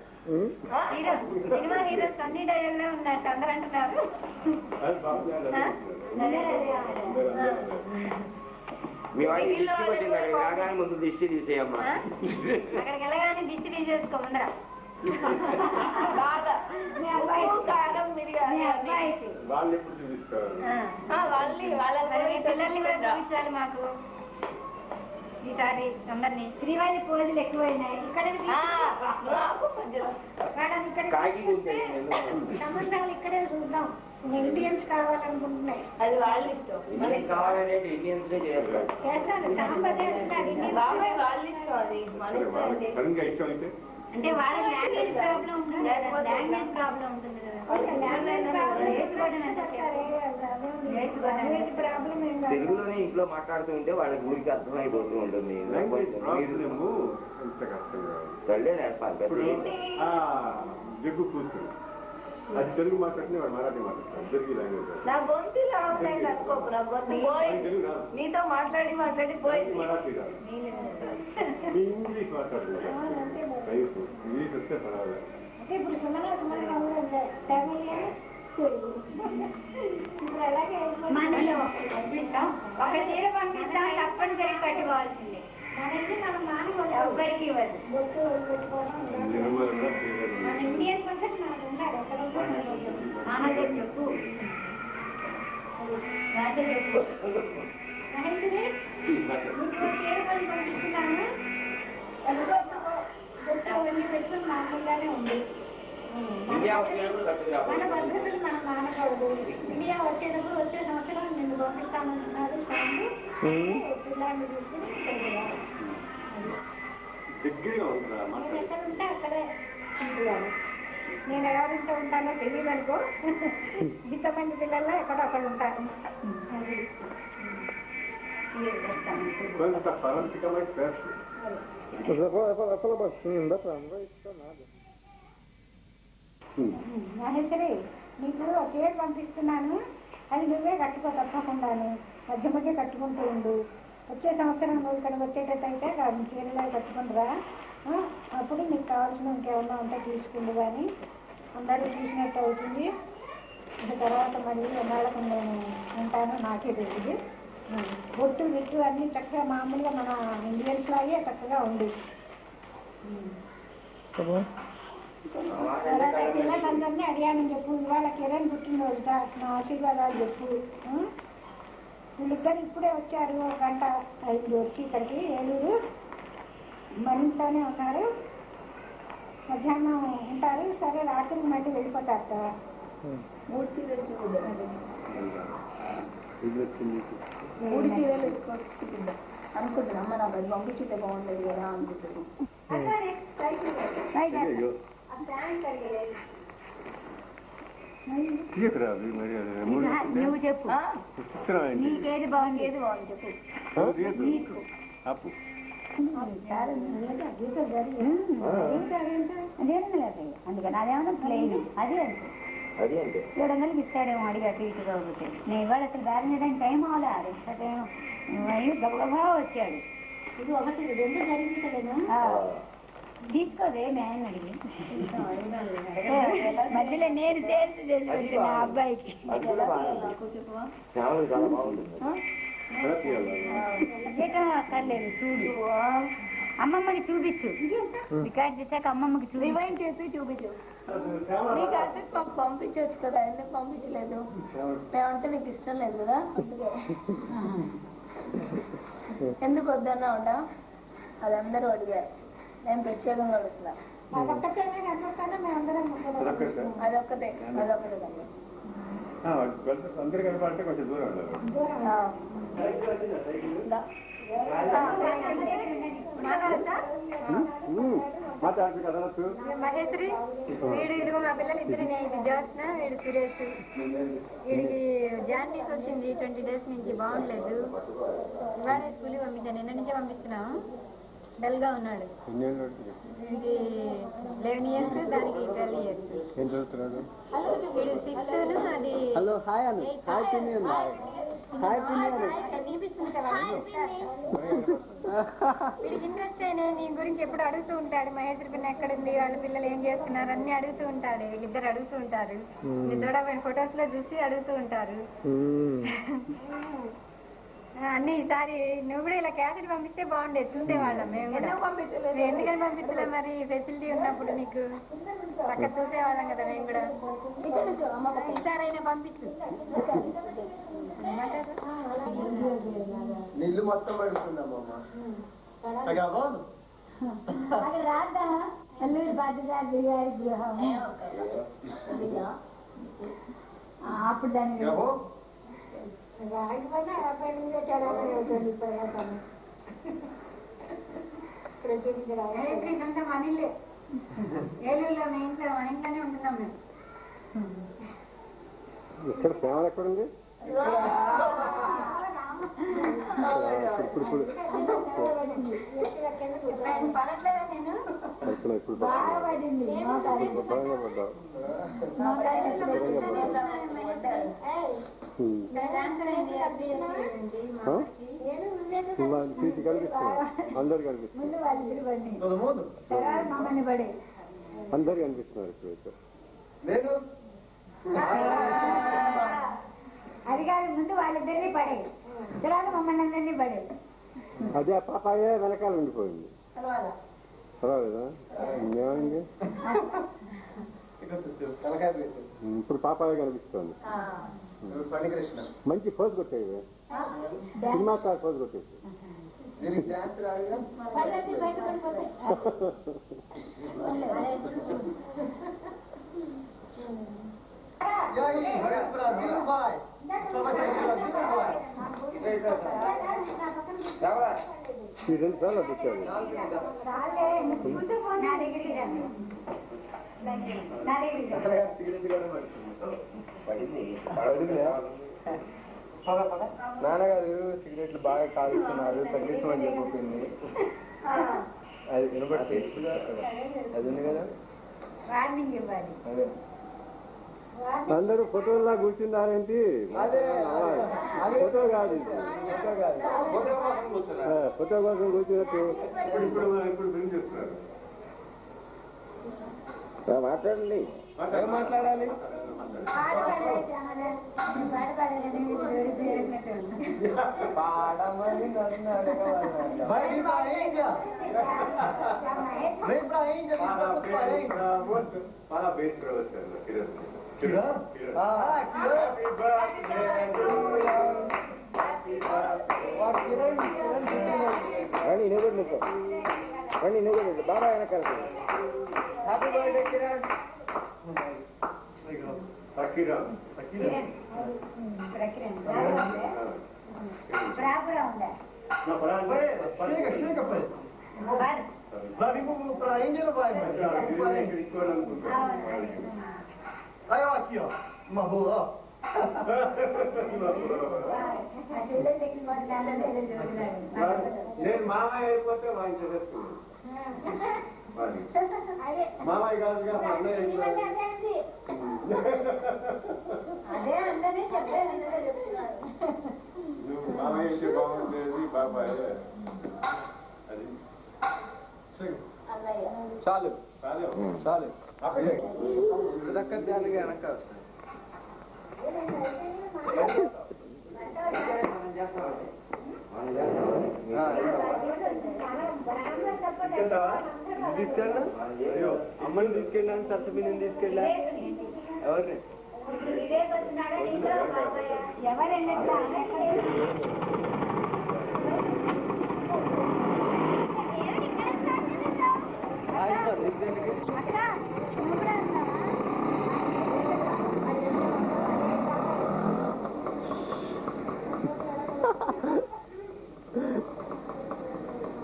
హీరో, సినిమా హీరో సన్నీ డయల్లో ఉన్నట్టు అందరూ అంటున్నారు. ముందు దిష్టి తీసేయమ్మా, అక్కడికి వెళ్ళగానే దిష్టి తీసేసుకో ముందర. బాగా కారం వాళ్ళు ఎప్పుడు చూపిస్తారు? వాళ్ళ పిల్లల్ని కూడా చూపించాలి మాకు ఈసారి అందరినీ. శ్రీవారి పోజులు ఎక్కువైనాయి ఇక్కడ. సంబంధాలు ఇక్కడే చూద్దాం. ఇండియన్స్ కావాలనుకుంటున్నాయి, అది వాళ్ళ ఇష్టం. కావాలంటే ఇండియన్స్ చేస్తాను సాంబాదే బాబాయ్ వాళ్ళ ఇష్టం, అది మన ఇష్టం. అంటే వాళ్ళ లాంగ్వేజ్ ప్రాబ్లం ఉంటుంది కదా, లాంగ్వేజ్ ప్రాబ్లం ఉంటుంది కదా. తెలుగులోనే ఇంట్లో మాట్లాడుతూ ఉంటే వాళ్ళకి ఊరికి అర్థమైపోతూ ఉంటుంది. తల్లే నేర్పాలి. జగ్గు కూర్చుని అది తెలుగు మాట్లాడితే వాడు మరాఠీ మాట్లాడతారు. తెలుగు లాంగ్వేజ్ నా గొంతు ఇలా అవుతాయి కనుకోపు, నా గొంతు పోయింది. నీతో మాట్లాడి పోయింది. మరాఠీ కాదు, ఇంగ్లీష్ మాట్లాడుతున్నారు. ఇంగ్లీష్ వస్తే పర్వాలేదు. ఇప్పుడు మనలో ఒక చీర పంపిస్తాం, తప్పనిసరి కట్టుకోవాల్సిందే. ఎవ్వరికి ఇవ్వదు. మన ఇండియన్ పద్ధతి మనకు ఉండాలి. మామూలుగా చెప్పు, చెప్పు మహేశ్వరి, మీకు చీర కొని పంపిస్తున్నాను. అవన్నీ పెట్టుకుని మామూలుగానే ఉంది. మన పద్ధతులు మనం మానకూడదు. ఇండియా వచ్చేటప్పుడు వచ్చే సంవత్సరం నిన్ను పంపిస్తామంటున్నారు. పిల్లల్ని తీసుకుని నేను ఎక్కడ ఉంటే అక్కడే ఉంటున్నాను. నేను ఎవరింటో ఉంటానో తెలియదు అనుకో. ఇంతమంది పిల్లల్లో ఎక్కడో అక్కడ ఉంటాను. కొంత పరంపరమైన పేరు మహేశ్వరి, నీకు చీర పంపిస్తున్నాను, అది నువ్వే కట్టుకో తప్పకుండాను. మధ్య మధ్య కట్టుకుంటూ ఉండు. వచ్చే సంవత్సరం నువ్వు ఇక్కడికి వచ్చేటట్టయితే చీరలో కట్టుకుంటురా. అప్పుడు నీకు కావాల్సిన ఇంకేమన్నా ఉంటే తీసుకుండు. కానీ అందరూ చూసినట్టు అవుతుంది. తర్వాత మళ్ళీ ఎన్నాళ్ళకు నేను ఉంటాను నాకే తెలియదు. బొట్టు గిట్టు అన్నీ చక్కగా మామూలుగా మన ఇండియన్స్ లాగే చక్కగా ఉంది. పిల్లలందరినీ అడిగానని చెప్పు. ఇవాళ కిరణ్ పుట్టినరోజు, నా ఆశీర్వాదాలు చెప్పు. వీళ్ళిద్దరు ఇప్పుడే వచ్చారు, 1 గంట అయింది వచ్చి ఇక్కడికి. ఏలూరు మన ఇంట్లోనే ఉన్నారు. మధ్యాహ్నం ఉంటారు. సరే రాత్రి మళ్ళీ వెళ్ళిపోతారు కదా. 3 చీరలు అనుకుంటున్నా. అమ్మ నాకు అది పంపించితే బాగుండేది కదా అనుకుంటుంది. నువ్వు చెప్పు, నీకేది బాగుంది, ఏది బాగుంది చెప్పు. అందుకని అదేమన్నా ప్లెయిన్ అది అంటే అది అంటే 700కి ఇస్తాడేమో అడిగి అటు ఇటుగా అవుతాయి. నేను ఇవాళ అసలు బ్యాలెన్స్ చేయడానికి టైం అవ్వలే, ఎంత టైం అయ్యి గబగబా వచ్చాడు. ఇది 1 2 జరిగించలేను తీసుకోదే నేను అడిగి మధ్యలో నేను చేసి చేసి నా అబ్బాయికి అక్కర్లేదు చూడు, అమ్మమ్మకి చూపించు, రికార్డ్ చేశాక అమ్మమ్మకి రివైండ్ చేసి చూపించు. నీకు అడ్రస్ మాకు పంపించవచ్చు కదా, ఎందుకు పంపించలేదు? మేమంటే నీకు ఇష్టం లేదు కదా, అందుకే. ఎందుకు వద్దన్నా ఉంటా? అది అందరూ అడిగారు, నేను ప్రత్యేకంగా అడుగుతున్నా. అదొక్కటే అదొక్కటే అందరు కనపడితే కొంచెం దూరం మహేశ్వరి వీడు ఇదిగో మా పిల్లలు ఇద్దరు, ఇది జ్యోత్న, వీడు సురేష్. వీడికి జాండీస్ వచ్చింది 20 days నుంచి, బాగుండలేదు. ఇవాళ స్కూల్కి పంపించాను, నిన్న నుంచే పంపిస్తున్నాము. డల్ గా ఉన్నాడు. వీడికి 11 years, దానికి 12 years. వీడు 6 అది వినిపిస్తుంది కదా. వీడికి ఇంట్రెస్ట్ అయినా నీ గురించి ఎప్పుడు అడుగుతూ ఉంటాడు. మహేశ్వరి పిన్న ఎక్కడుంది, వాళ్ళ పిల్లలు ఏం చేస్తున్నారు అన్ని అడుగుతూ ఉంటాడు. వీళ్ళిద్దరు అడుగుతూ ఉంటారు, చూడబోయిన ఫొటోస్ లో చూసి అడుగుతూ ఉంటారు అన్ని. ఈసారి నువ్వు కూడా ఇలా క్యాసెట్ పంపిస్తే బాగుండేది, చూసేవాళ్ళం మేము కూడా. ఎందుకని పంపించలే మరి? ఫెసిలిటీ ఉన్నప్పుడు నీకు పక్క చూసేవాళ్ళం కదా మేము కూడా. ఈసారైనా పంపించు. నీళ్ళు మొత్తం పడుతుందమ్మా. రాదా అల్లూరి బాధ్యత గృహం అప్పుడు దాన్ని మనీలే ఏలూరులో మీ ఇంట్లో, మన ఇంట్లోనే ఉంటున్నాం మేము. ఇక్కడ ప్రేమ ఎక్కడుంది? పడట్లేదా నేను? ఇప్పుడు బాగా పడింది. తీసి కనిపిస్తున్నారు, అందరు కనిపిస్తున్నారు, మమ్మల్ని పడే అందరు కనిపిస్తున్నారు ఇప్పుడైతే. అది కాదు, ముందు వాళ్ళిద్దరినీ పడే, తర్వాత మమ్మల్ని అందరినీ పడే. అదే ఆ పాపాయే వెనకాల ఉండిపోయింది. పర్వాలేదా? ఏమైంది? ఇప్పుడు పాపాయే కనిపిస్తుంది. మంచి ఫోజ్ కొట్టేవి, సినిమా స్టార్ ఫోజ్ కొట్టేసి. ఈ 2 సార్లు వచ్చాడు. నాన్నగారు సిగరెట్లు బాగా కాలుస్తున్నారు, తగ్గించమని చెప్పింది. అది వినబట్టి అది ఉంది కదా. అదే అందరూ ఫోటోలా కూర్చున్నారేంటి? ఫోటో కాదు, ఫోటో కోసం కూర్చున్నట్టు. మాట్లాడండి, మాట్లాడాలి. పాడమని నన్ను రండి నువ్వు నిల్చో, రండి నువ్వు నిల్చో, బాబా వెనకాల. Happy birthday Kiran. Aí, aqui, ó. Uma boa, ó. నేను మామయ్య అయిపోతే వాయించేస్తుంది మామయ్య కాదుగా అన్నయ్య అదే అన్నదే చెప్పలేదు నువ్వు మామయ్య అయితే బాగుండేది బాబాయ్ అది చాలు చాలు చాలు అప్పుడే దానికి వెనక వస్తాయి తీసుకెళ్ళా అయ్యో అమ్మని తీసుకెళ్ళాను సరస్వతిని తీసుకెళ్ళా ఎవరిని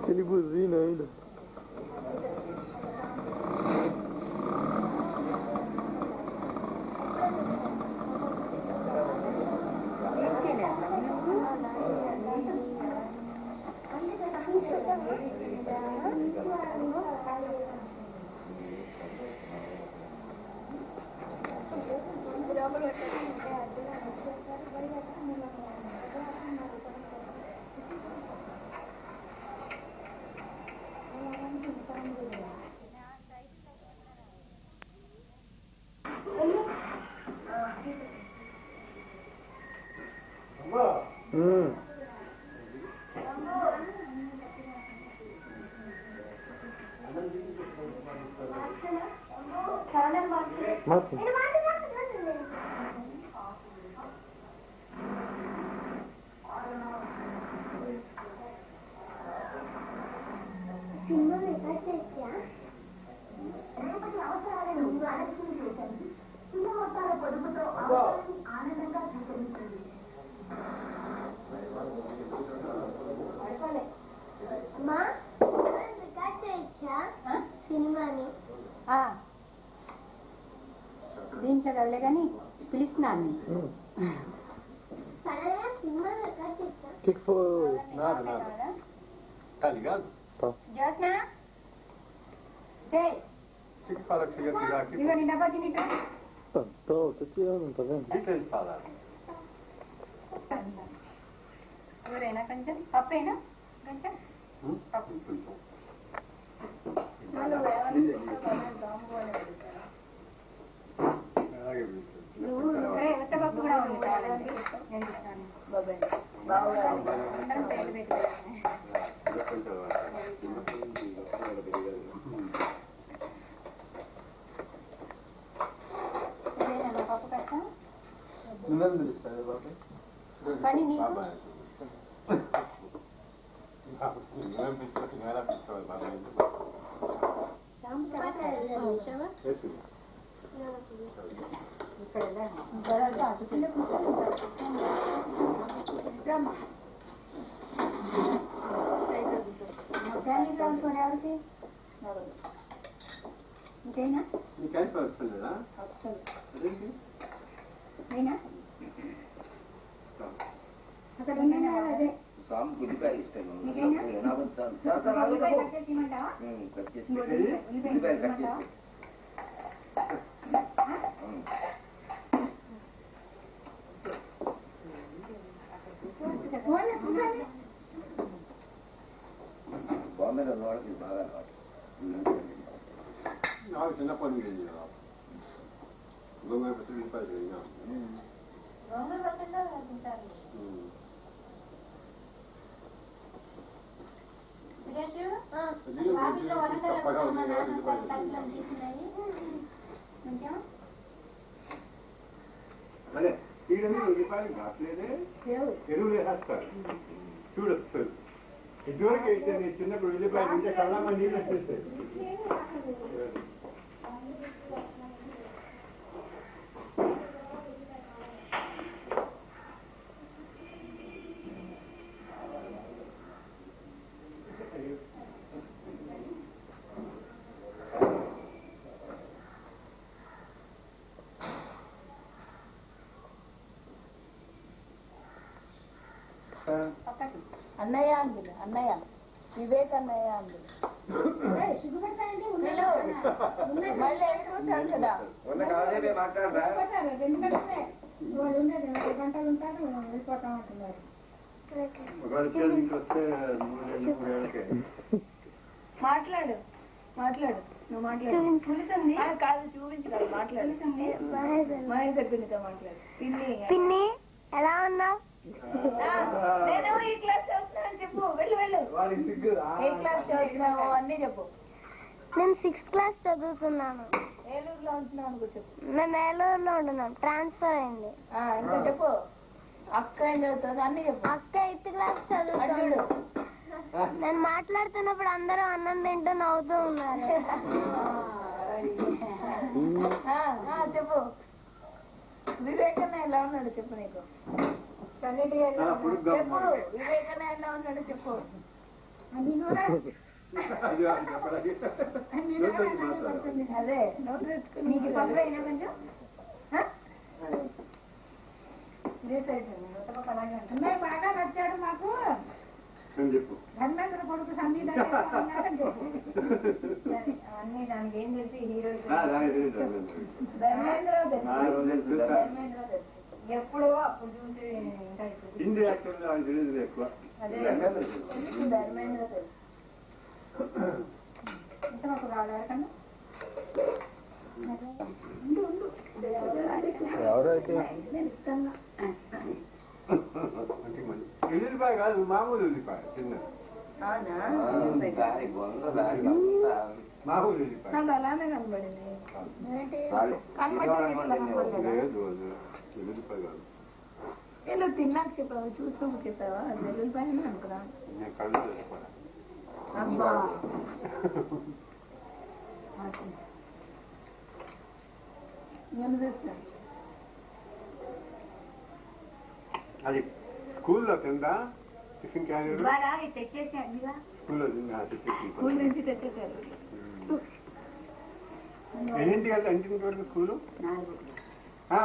Ele buzina ainda. Martin. దీంట్లో కదలే కానీ పిలుస్తున్నాను Que foi? Nada. Tá ligado? Jyotna చేయి O que fala que você ia tirar aqui? ఇదిగో నీ డబ్బా తినిటా Tô tirando, tá vendo? O que eles falaram? ఎవరైనా కొంచెం పప్పేనా కొంచెం పప్పు నువ్వు ఉత్త పప్పు కూడా ఉంది కావాలంటే నేను ఇస్తాను అందరం పేర్లు పెట్టి పప్పు కట్టా నువ్వేం పిలుస్తావు బాబు కానీ నీకు ఎవరికి ఇంకైనా నీకైతే వస్తుందా అయినా అక్కడ ఉన్నాయా అదే స్వామి గుడికాయలు ఇస్తాను ఉల్లిపాయ కట్ చేసి ఇమ్మంటావా ఉల్లిపాయ కట్ చేసి బాగుంది కదా వాళ్ళకి బాగా నాకు చిన్నప్పటి నుంచి గోంగూర పచ్చడి అదే తీయడమే ఉల్లిపాయలు కాట్లేదే ఎరువులు వేసేస్తారు చూడొచ్చు ఇదివరకు అయితే నేను చిన్నప్పుడు ఉల్లిపాయలు తింటే కళ్ళమ్మ నీళ్ళు వచ్చేస్తాయి అన్నయ్య అన్నయ్య వివేకన్నయ్య అంది. మళ్ళీ వెళ్ళిపోతాడు కదా. మాట్లాడు మాట్లాడు నువ్వు మాట్లాడు. కాదు చూపించలేదు మాట్లాడు. మహేష్ పిన్నితో మాట్లాడు. పిన్ని ఎలా ఉన్నావు? నేను ఈ క్లాస్ చదువుతున్నాను చెప్పు. వెళ్ళు వెళ్ళు. ఏ క్లాస్ చదువుతున్నావు అన్నీ చెప్పు. నేను 6th క్లాస్ చదువుతున్నాను. ఏలూరులో ఉంటున్నావు అనుకో చెప్పు. మేము ఏలూరులో ఉంటున్నాం, ట్రాన్స్ఫర్ అయింది. ఇంకా చెప్పు. అక్క ఏం చదువుతుంది అన్నీ చెప్పు. అక్క 8th క్లాస్ చదువుతాడు. నేను మాట్లాడుతున్నప్పుడు అందరూ అన్నం తింటూ నవ్వుతూ ఉన్నారు. చెప్పు. వివేకన్న ఎలా ఉన్నాడు చెప్పు. నీకు చెప్పు. వివేకన్న ఎలా ఉన్నాడు చెప్పు. అదే నోరు తెచ్చుకుని నీకు పక్కన అయినా కొంచెం అన్నయ్య బాగా నచ్చాడు మాకు. ధర్మేంద్ర కొడుకు సంగీత అన్ని దానికి ఏం తెలిసి హీరో ధర్మేంద్ర ఎప్పుడో అప్పుడు చూసి హిందీ యాక్టర్ తెలియదు ఎక్కువ. ధర్మేంద్ర తెలుసు. ఇంత మాకు రావడానికన్నా ఎవరైతే ఎల్లుల్లిపాయ కాదు మామూలు ఉల్లిపాయ చిన్న మామూలు ఉల్లిపాయ నాకు అలానే కనబడింది. లేదు ఎల్లుల్లిపాయ కాదు. నేను తిన్నాక చెప్పావా చూసినప్పుడు చెప్పావా అది ఎల్లుల్లిపాయ అనుకున్నా. నేను కళ్ళు చేసుకోవాలి. అబ్బా నేను చూస్తాను. అది స్కూల్లో తిందా టిఫిన్ క్యారియర్ స్కూల్లో తిందా స్కూల్ నుంచి తెచ్చేసారు. ఎన్నింటికి వెళ్తే అంటింటి వరకు స్కూలు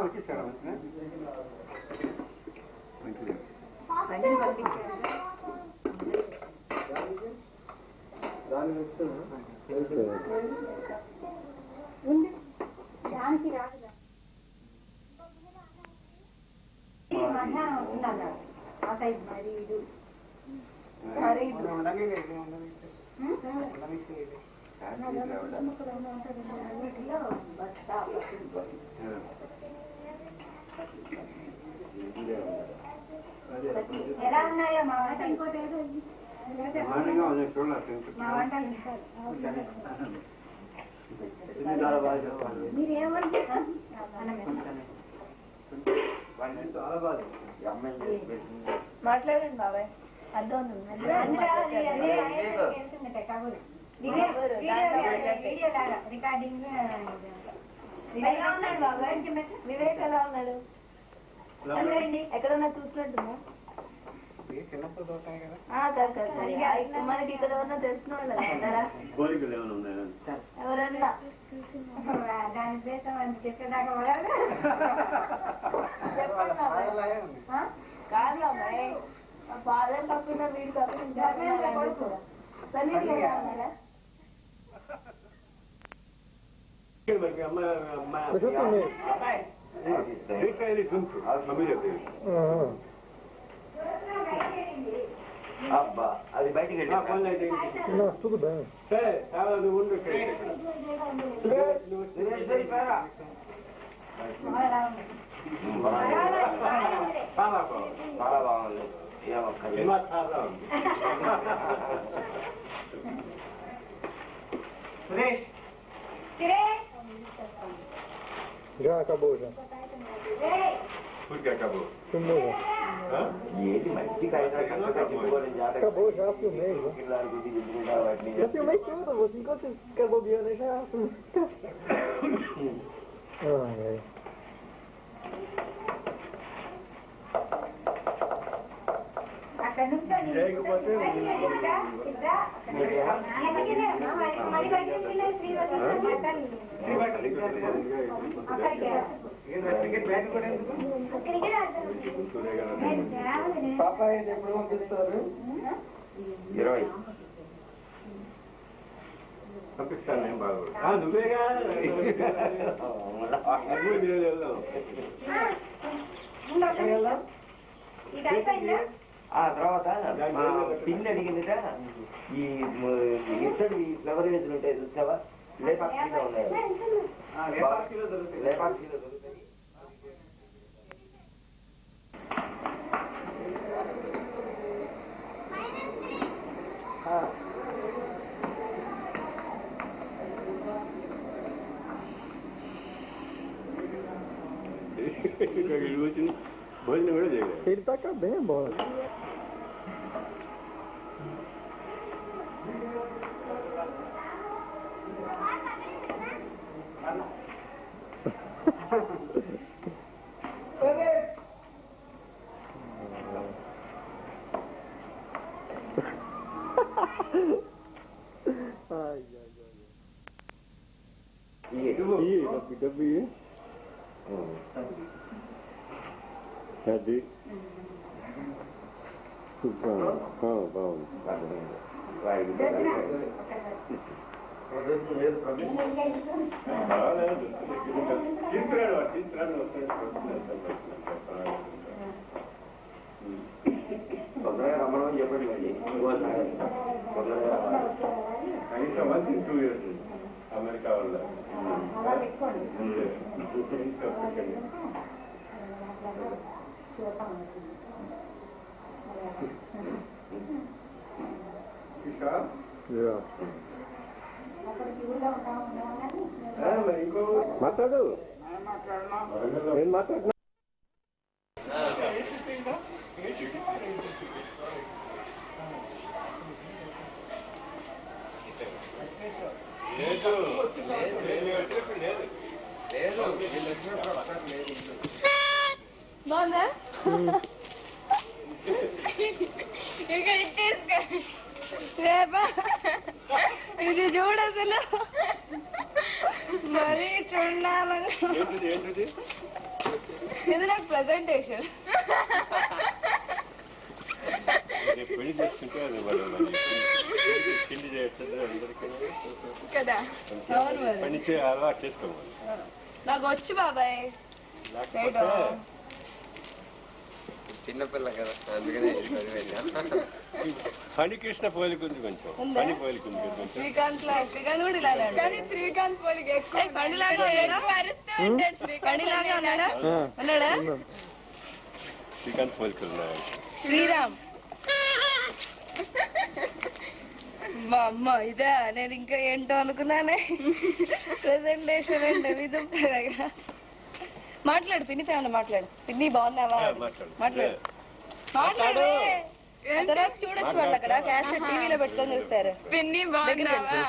వచ్చేసారా మంచిది. దానికి రాదు మధ్యాహ్నం వస్తున్నాడు ఆ సైజ్ మరి ఇది ఎలా ఉన్నాయో మా వంట ఇంకోటి ఏదో మా వంట మీరు ఏమంటారు మాట్లాడండి బాబాయ్. అర్థం ఉంది. రికార్డింగ్ ఎలా ఉన్నాడు బాబాయ్? వివేక్ ఎలా ఉన్నాడు? ఎక్కడన్నా చూసినట్టుందా? మనకి ఇక్కడ ఎవరన్నా తెలిసిన వాళ్ళు కోరికలు ఏమైనా ఉన్నాయా? ఎవరన్నా దాని దేశం అని చెప్పేదాకా చెప్పండి బాబాయ్. కాదు బాబాయ్ ఫాదర్ కాకుండా వీడు కాకుండా మమ్మీ చెప్పేది అబ్బా అది బయటికి వెళ్ళి సరే చాలా నువ్వు ఉండు. చాలా బాగుంది. Suresh Já acabou, já. Por que acabou? Filmou já. ఏంటి మంచిగా Acabou já, filmei já. Já filmei tudo, você enquanto você fica bobeando aí já filmei. Ai, ai. అక్కడ నుంచి పాపాయి ఎప్పుడు పంపిస్తారు? 20 పంపిస్తాను నేను బాగా నువ్వేగా ఆ తర్వాత మా పిన్ని అడిగిందిట ఈ ఇత్తడి ఫ్లవర్ వేసులు ఉంటాయి చూసావా లేపాక్షిలో ఉన్నాయి లేపాక్షిలో దొరుకుతాయి భోజనం కూడా చేయలేదు. Ele taca bem a bola. Ai, WWE. అది బాగుంది తొందరగా రమ్మని చెప్పండి మళ్ళీ కనీసం 2 years అమెరికా వల్ల మాట్లాడు నేను మాట్లాడినా బాగుందా ఇక ఇచ్చేసుకో రేపా ఇది చూడు అసలు మరీ చూడాలని ఇది నాకు ప్రెజెంటేషన్ పెళ్లి చేసుకుంటే అది పెళ్లి చేస్తుంది అందరికీ కదా అవును మరి పని అలవాటు చేసుకోవాలి నాకు వచ్చు బాబాయ్ చిన్నపిల్ల కదా అందుకనే ఫణికృష్ణ పోలికుంది కొంచెం ఫణి పోలికుంది కొంచెం శ్రీకాంత్ కూడా ఇలా కానీ శ్రీకాంత్ పోలికి ఎక్కువ ఫణిలాగా ఉన్నాడా ఉన్నాడా శ్రీకాంత్ పోలికున్నాడు శ్రీరామ్ మా అమ్మ ఇదా నేను ఇంకా ఏంటో అనుకున్నానే ప్రెజెంటేషన్ అంటే విధంగా మాట్లాడు పిన్నితో ఏమన్నా మాట్లాడు పిన్ని బాగున్నావా మాట్లాడు మాట్లాడు తర్వాత చూడొచ్చు వాళ్ళు అక్కడ క్యాష్ టీవీలో పెట్టుకొని చూస్తారు పిన్ని బాగున్నావా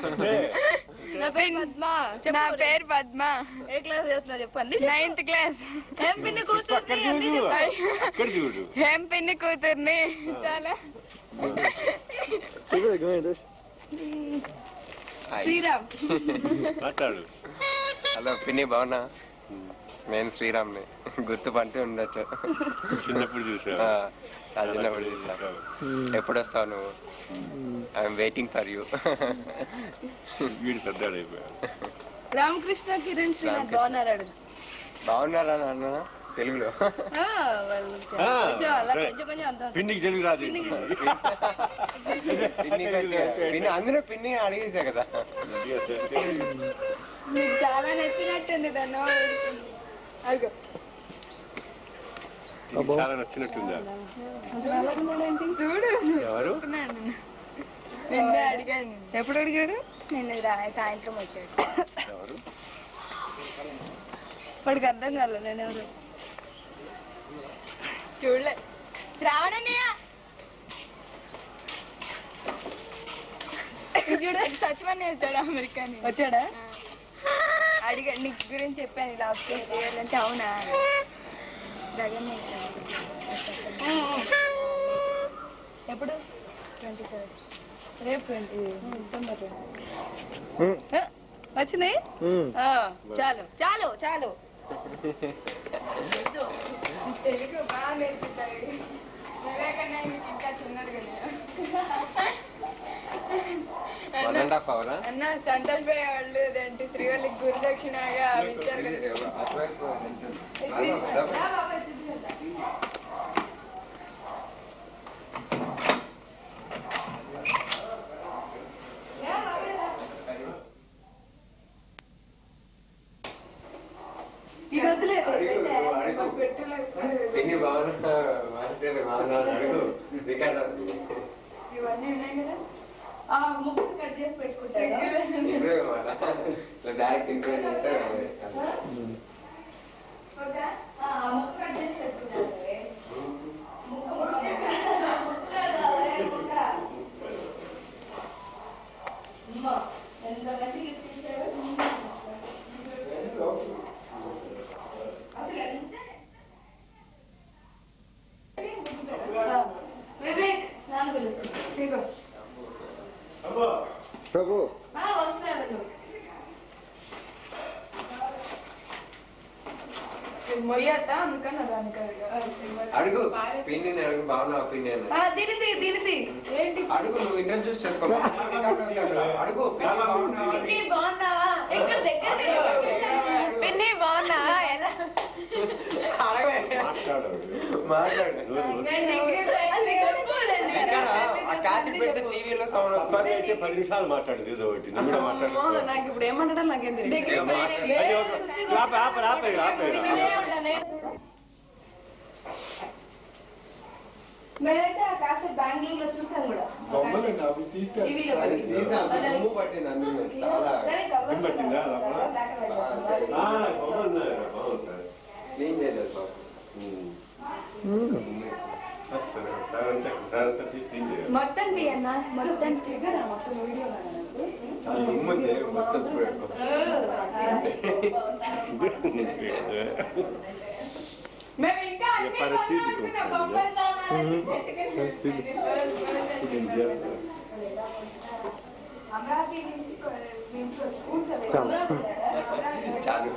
నా పేరు పద్మ నా పేరు పద్మ ఏ క్లాస్ చేస్తున్నా చెప్పండి 9th క్లాస్ ఏం పిన్ని కూతుర్ని ఏం పిన్ని కూతుర్ని చాలా శ్రీరామ్ మాట్లాడు హలో పిన్ని బాగున్నా నేను శ్రీరామ్ని గుర్తుపంటే ఉండొచ్చు చిన్నప్పుడు చూసా చిన్నప్పుడు చూసా ఎప్పుడు వస్తావు నువ్వు ఐఎమ్ వెయిటింగ్ ఫర్ యూ వీడు పెద్దాడైపోయా రామకృష్ణ కిరణ్ శ్రీనాథ్ బాగున్నారా బాగున్నారా నాన్న తెలుగులో పిన్నికి తెలుగు రాదు పిన్ని అందరూ పిన్ని అడిగేసా కదా చాలా నచ్చినట్టుంది తను చాలా నచ్చినట్టుందా చూడు ఎవరు నిన్నే అడిగాను ఎప్పుడు అడిగాడు నిన్న సాయంత్రం వచ్చాడు ఎవరు వాడికి అర్థం కాలేదు నేను ఎవరు చూడలే రావణన్నయ్య చూడ సచివన్నీ వచ్చాడు అమెరికా వచ్చాడా అడిగా నీ గురించి చెప్పాను ఇలా చేయాలంటే అవునా ఎప్పుడు 23rd రేపు 20 వచ్చినాయి చాలు చాలు చాలు తెలుగు బాగా నేర్పుతాయి ఇంకా చిన్నది 1.5 hour. అన్న సంతోష్ భాయ్ వాళ్ళు ఏంటి శ్రీవల్లికి గురుదక్షిణగా అవి ఇచ్చారు ఎన్ని బాగున్నా అడుగు రికార్డ్ అవుతుంది. ఇవన్నీ ఉన్నాయి కదా ముక్కు కట్ చేసి పెట్టుకుంటారు డైరెక్ట్ ఇంప్రూవ్ చేస్తే ముక్కు కట్ చేసి పెట్టుకుంటారు ఎంత మంచిగా ఇచ్చేసారు వివేక్ నాన్న పిలుస్తాను ప్రభు వస్తున్నాడు మొయ్యత అందుకని దానికి అడుగు ఒపీనియన్ అడుగు బాగున్నా ఒపీనియన్ దీనిది ఏంటి అడుగు నువ్వు ఇంట్రడ్యూస్ చేసుకో అడుగు పిన్ని బాగున్నావా ఎక్కడ దగ్గర పిన్ని బాగున్నావా ఎలా మాట్లాడు పెడితే టీవీలో సౌండ్ వస్తుంది 10 నిమిషాలు మాట్లాడదు ఏదో ఒకటి నాకు ఇప్పుడు ఏమంటాడో నాకేం తెలియదు నేనైతే ఆ కాసేపు బెంగళూరులో చూసాను కూడా పట్టింది అందులో చాలా క్లీన్ చేయలేదు మొత్తం తీయన్నా మొత్తం తీయరా మొత్తం వీడియో మేము ఇంకా అమరావతి నుంచి చాలు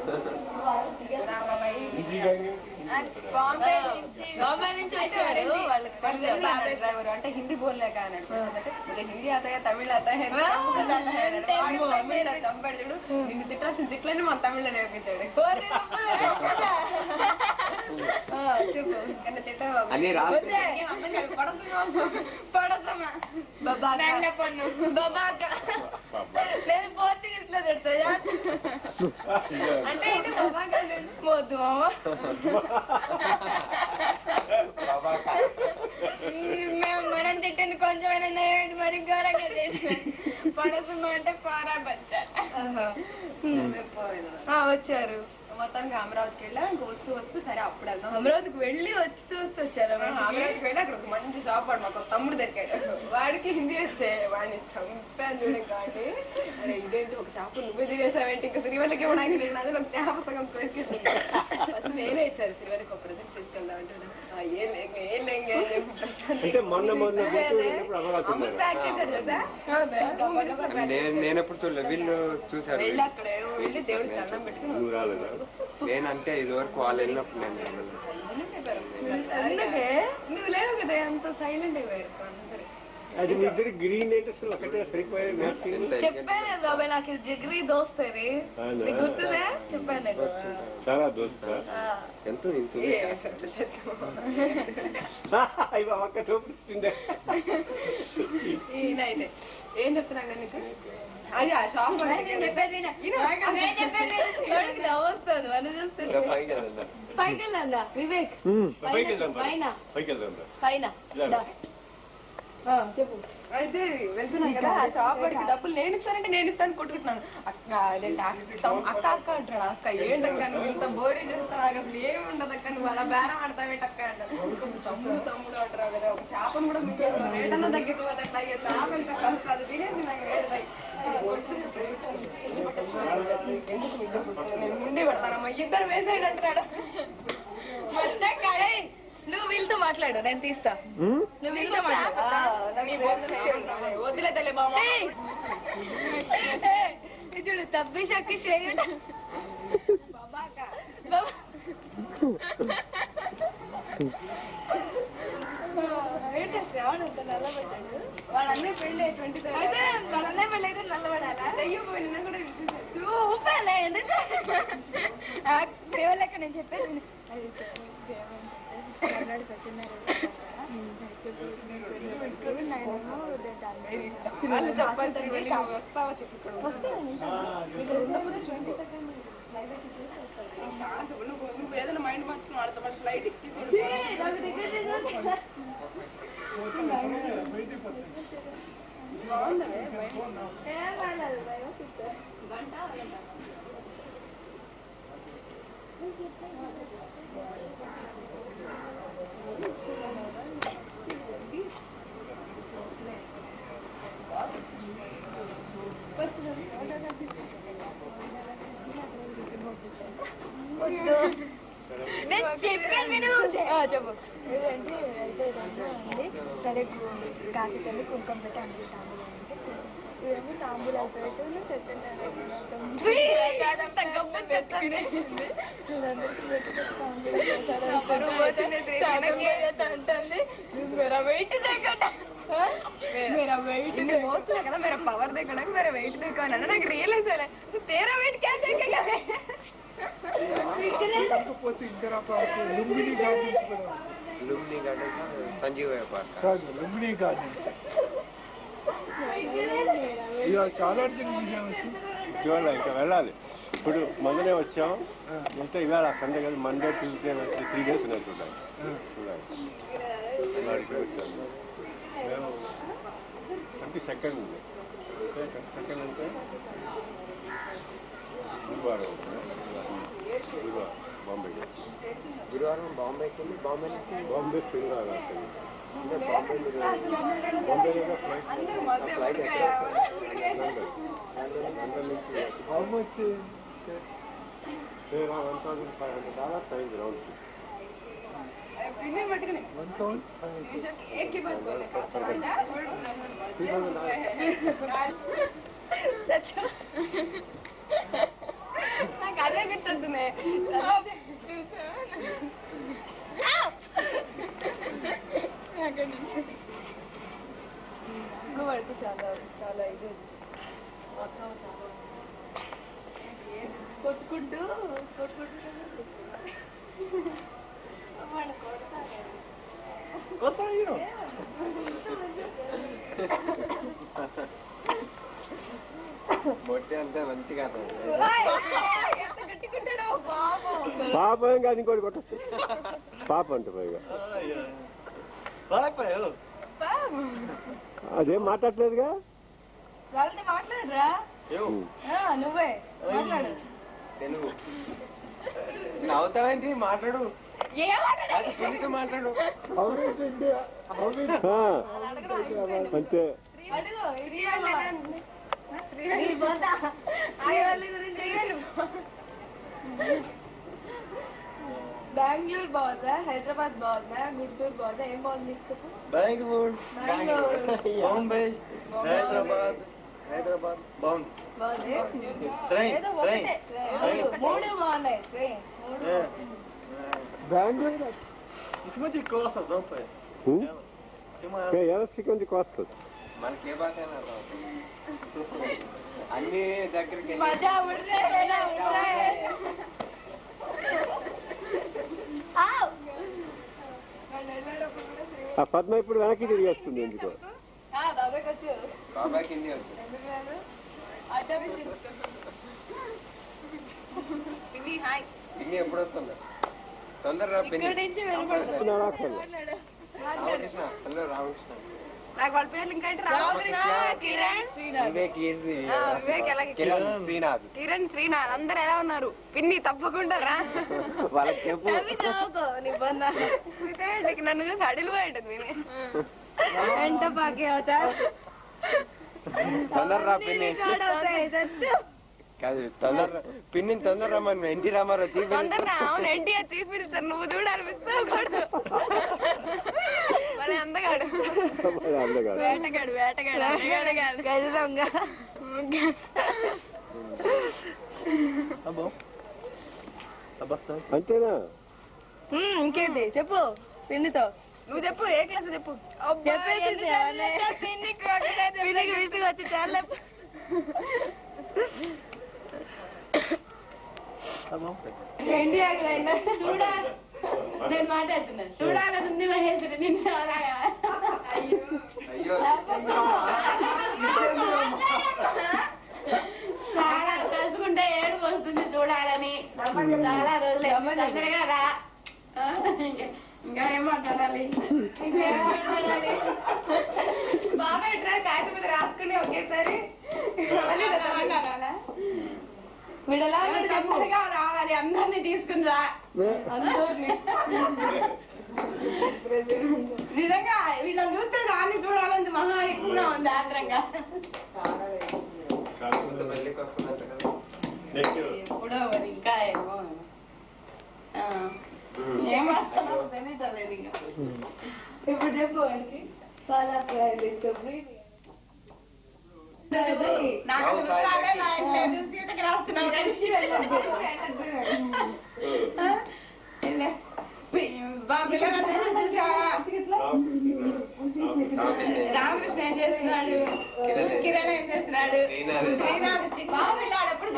బాంబే నుంచి వచ్చారు వాళ్ళకి బాబాయ్ డ్రైవర్ అంటే హిందీ బోల్లేక అన్నాడు అంటే హిందీ అతయ్య తమిళ అతయ్య తమిళ చంపాడు నిన్ను తిట్టాల్సిన తిట్లని మా తమిళ నేర్పించాడు చెప్పు నేను పోర్చుగీస్ లో తిడతా అంటే ఏంటి బాబాక వద్దు మామ మేము మనం తిట్టింది కొంచెమైనా మరి ఘోరంగా పడసుమా అంటే పారా వచ్చారు మొత్తానికి అమరావతికి వెళ్ళా ఇంక వస్తూ సరే అప్పుడు వెళ్దాం అమరావతికి వెళ్ళి వస్తూ వచ్చారు అమరావతికి వెళ్ళి అక్కడ ఒక మంచి షాప్ వాడు మాకు తమ్ముడు దొరికాడు వాడికి హిందీ వస్తే వాడిని చంపాను చూడే కాబట్టి అరే ఇదేంటి ఒక చేప నువ్వే తినేసావేంటి ఇంకా శ్రీవల్లికి ఇవ్వడానికి నేను అది ఒక చేప సగం కొరికేసి ఫస్ట్ నేనే ఇచ్చారు శ్రీవల్లికి ఒక ప్రజెంట్ తీసుకెళ్దాం అంటున్నా నేను ఎప్పుడు చూడలేదు వీళ్ళు చూసారు నేనంటే ఇది వరకు వాళ్ళు వెళ్ళినప్పుడు నేను నువ్వు లేవు కదా అంత సైలెంట్ అయిపోయారు అది మీ ఇద్దరు గ్రీన్ అయితే అసలు ఒకటే సరిపోయారు చెప్పాను బాబాయ్ నాకు జిగ్రీ దోస్తుంది గుర్తుదే చెప్పాను నీకు చాలా దోస్తా ఎంత ఒక్క చూపిస్తుందే ఈయనైతే ఏం చెప్తున్నాను నీకు అది ఆ షాప్ వస్తుంది అని చూస్తుంది పైకి వెళ్ళా వివేక్ పైన చెప్పు అయితే వెళ్తున్నాను కదా ఆ షాప్ వాడికి డబ్బులు నేను ఇస్తానంటే నేను ఇస్తాను కొట్టుకుంటున్నాను అక్క అదేంటి అక్క అక్క అంటాడు అక్క ఏంటక్క నువ్వు ఇంత బోడీ చేస్తావు అసలు ఏమి ఉండదు అక్క నువ్వు అలా బేరం ఆడతావేంటి అక్క అంటారు తమ్ముడు అంటారు కదా ఒక చేపను కూడా మీకు రేట్ అన్నా తగ్గిపోతే అట్లా చేప ఎంత కష్టం అది తినేసి నాకు రేట్ ఎందుకు నేను ముందే పెడతానమ్మా ఇద్దరు వేసేయండి అంటున్నాడు నువ్వు వీళ్ళతో మాట్లాడు నేను తీస్తా నువ్వు వీళ్ళతో మాట్లాడు వదిలేదలే బాబా చూడు తబ్బి షక్కి చేయడు ఏంటి శ్రావణ్ అంత నల్లబడ్డాడు? వాళ్ళన్నీ పెళ్ళి 23 అయితే వాళ్ళన్నీ పెళ్ళి అయితే నల్లబడాలా? అయ్యో నిన్న కూడా ఊపాలే ఎందుకు దేవలెక్క నేను చెప్పేది వస్తావా చెప్తావు నువ్వు ఏదైనా మైండ్ మార్చుకుని వాడతా ఫ్లైట్ చెప్పు సరే కాకితల్లి కుంకుమ పెట్టి అందుకు ఇవన్నీ తాంబూలాలు పెట్టు मेरा वेट देखा मेरा पावर देखा मेरा वेट देखा ना ना रियलाइज है तेरा वेट क्या देखेगा लुम्बिनी गार्डन संजीव लुम्बिनी गार्डन ఇవాళ చాలా అర్జెంట్ విషయం వచ్చింది చూడాలి ఇంకా వెళ్ళాలి ఇప్పుడు మొదలే వచ్చాం అంటే ఇవాళ సండే కదా మండే ట్యూస్డే 3 days ఉన్నాయి చూడాలి వచ్చాను మేము 22nd ఉంది సెకండ్ అంటే గురువారం Bombay Bombay Srinagar How much? $1,500 size round. 1,500 एक ही बात बोले నాకు అదే గుర్తుంది ఇంకోటి చాలా చాలా ఇది కొట్టుకుంటూ మొట్టే అంతే మంచిగా పాపం కాదు ఇంకోటి కొట్టచ్చు పాప అంటే పైగా అదేం మాట్లాడలేదుగా వాళ్ళని మాట్లాడరా నువ్వే మాట్లాడు తెలుగు అవుతావేంటి మాట్లాడు మాట్లాడు అంతే బెంగళూరు బాగుందా హైదరాబాద్ బాగుందా గుంటూరు బాగుందా ఏం బాగుంది బెంగళూరు బాంబే హైదరాబాద్ బాగుంది మూడు బాగున్నాయి ట్రైన్ బెంగళూరు ఇటువంటి కోస్తా దొంపై ఎవరికి కొంచెం కాస్ట్ మనకి ఏ భాష అన్ని దగ్గరికి మజా ఆ పద్మ ఇప్పుడు వెనక్కి తిరిగి వస్తుంది ఎందుకో బాబాయ్ కింది వచ్చు ఇన్ని ఎప్పుడు వస్తుందా తొందరగా రామకృష్ణ హలో రామకృష్ణ నాకు వాళ్ళ పేర్లు ఇంకా రామకృష్ణ కిరణ్ శ్రీనాథ్ కిరణ్ శ్రీనాథ్ అందరు ఎలా ఉన్నారు పిన్ని తప్పకుండా రా వాళ్ళకి చెప్పు నన్ను చూసి అడిలు పోయింటుంది మేమే ఎంట బాకీ అవుతా తొందరరా పిన్ని కాదు తొందర పిన్ని తొందరరా మనం ఎన్టీ రామారావు తొందరరా అవును ఎన్టీఆర్ తీపిస్తారు నువ్వు చూడాలి మిస్ అవ్వకూడదు మరి అందగాడు వేటగాడు గజదొంగ అంతేనా ఇంకేంటి చెప్పు పిన్నితో నువ్వు చెప్పు ఏ క్లాస్ చెప్పు పిన్నికి విసుగు వచ్చి చాలా చూడా నేను మాట్లాడుతున్నాను చూడాలని ఉంది మహేశ్వరి నిన్న చాలా తెలుసుకుంటే ఏడుపు వస్తుంది చూడాలని చాలా రోజులు దగ్గరగా రా ఇంకా ఏం మాట్లాడాలి బాగా ఇట్లా కాగితం మీద రాసుకుని ఒకేసారి వీడలా దగ్గరగా రావాలి అందరినీ తీసుకుని రా నిజంగా వీళ్ళని చూస్తే దాన్ని చూడాలని మహా ఎక్కువగా ఉంది ఆంధ్రంగా ఎప్పుడో ఇంకా ఏమో ఏమో తెలియలేదు ఇంకా ఇప్పుడు చెప్పు వాడికి చాలా రామకృష్ణ ఏం చేస్తున్నాడు కిరణ్ ఏం చేస్తున్నాడు ఎప్పుడు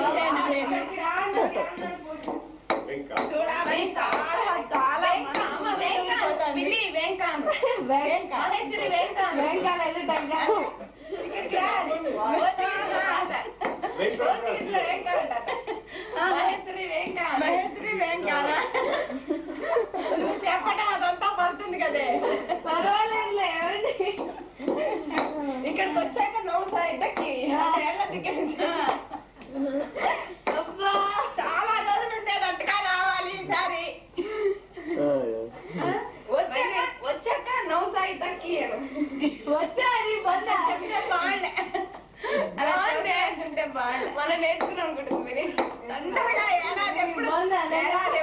చూడాలి చాలా చెప్పటం అదంతా పడుతుంది కదే పర్వాలేదులే ఇక్కడికి వచ్చాక నవ్వు సాయికి చాలా రోజులు ఉండేటట్టుగా రావాలి ఈసారి వచ్చాక నవ్వు సాయి తక్కి వచ్చాది మనం నేర్చుకున్నాం అనుకుంటుంది తొందరగా ఏడాది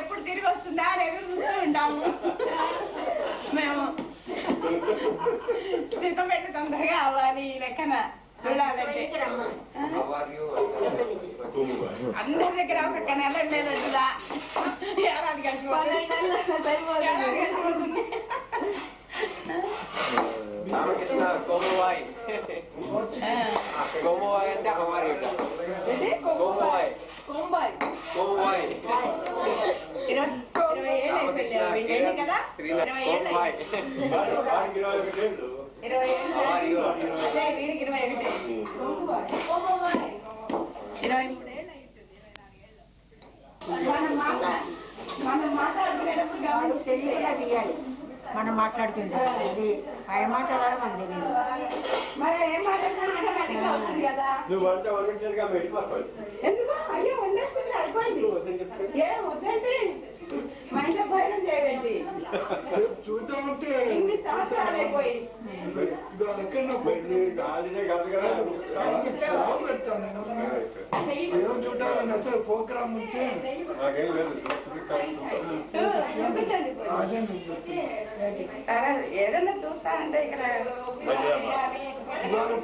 ఎప్పుడు తిరిగి వస్తుందా అని ఎదురు చూస్తూ ఉంటాము మేము పెట్టి తొందరగా అవ్వాలి ఈ లెక్కన చూడాలంటే అందరి దగ్గర ఒక నెల ఉండేదట్టుదా ఏడాది గడిచిపోతుంది రామకృష్ణ కోమవాయి కోమవాయి అంటే హమారి కోమవాయి కోమవాయి 20 ఏళ్ళు కదా 20 ఏళ్ళు 23 మనం మాట్లాడుకునేటప్పుడు గమనించి తెలియదా తీయాలి మనం మాట్లాడుతుంటాం ఆయన మాట్లాడాలి మనకు తెలియదు మరి ఏం మాట్లాడుతుంది కదా నువ్వు వంట వండించగా వెళ్ళిపోతావు ఎందుకు అయ్యో వండేస్తుంది అయిపోయింది ఏం వద్దండి మా ఇంట్లో భోజనం చేయండి చూద్దామంటే ఇన్ని సంవత్సరాలు అయిపోయి కాదునే కాదు కదా చూడాలని వచ్చే ప్రోగ్రామ్ ఉంటే నాకేం లేదు ఏదన్నా చూస్తానంటే ఇక్కడ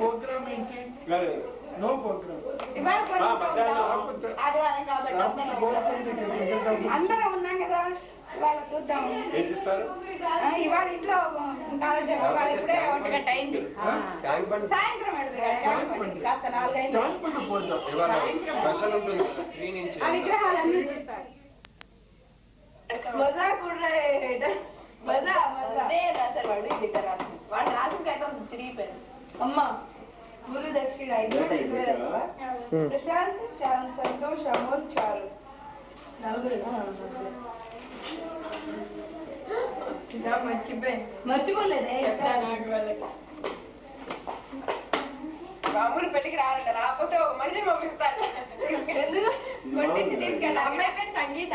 ప్రోగ్రామ్ ఏంటి నో ప్రోగ్రామ్ అందరం ఉన్నాం కదా ఇవాళ చూద్దాము ఇవాళ ఇంట్లో కాలేజీ ఇప్పుడే 1 గంట అయింది సాయంత్రం కాస్త 4 ఆ విగ్రహాలన్నీ చూస్తారు మజా కూడా మజా అదే రాశారు వాడు ఇది వాడు రాసుకైతే తిరిగిపోయారు అమ్మ గురు దక్షిణ 5 ప్రశాంత్ శ్యామ్ సంతోష్ అమోల్ చారు మర్చిపోలేదే రాముని పెళ్లికి రారంట రాకపోతే ఒక మనిషిని పంపిస్తాడు ఎందుకు కొట్టించి తీసుకెళ్ళి అమ్మాయి పేరు సంగీత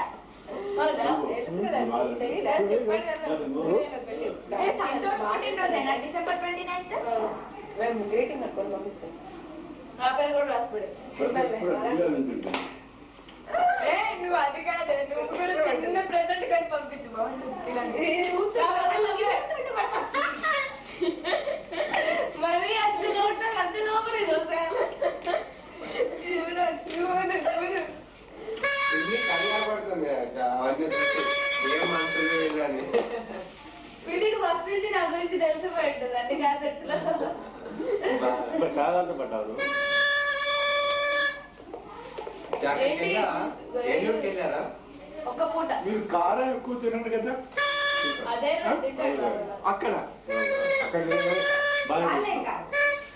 డిసెంబర్ 29th గ్రీటింగ్ అనుకోండి పంపిస్తాను నా పేరు కూడా రాసిపడే నువ్వు అది కాదు నువ్వు కూడా చిన్న ప్రెజెంట్ కానీ పంపించు మరి అంత నోట్లో అంత లోపలి చూసాను కంగారు పడుతుంది ఏం మనసు వీడికి వస్తుంది మరి కాదంటే పడ్డాను. ఒక్క పూట మీరు కారం ఎక్కువ తినండి కదా అదే అక్కడ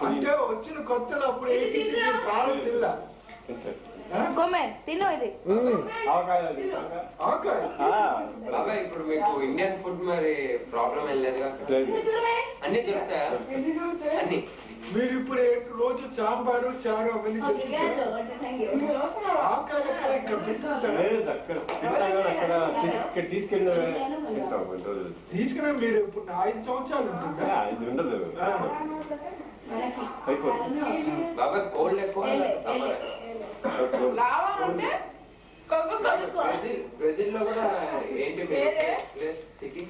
అంటే వచ్చిన కొత్తలో అప్పుడు ఏంటి కారం తిల్లా తిను ఇది బాబాయ్ ఇప్పుడు మీకు ఇండియన్ ఫుడ్ మరి ప్రాబ్లం ఏం లేదుగా అన్ని దొరుకుతాయా అన్ని మీరు ఇప్పుడు రోజు సాంబారు చారు అవన్నీ తీసుకున్నా మీరు ఇప్పుడు 5 సంవత్సరాలు ఉంటుందా? 5 ఉండదు. బాబాయ్ కోల్డ్ ఎక్కువ బ్రెజిల్ లో కూడా ఏంటి సిటీ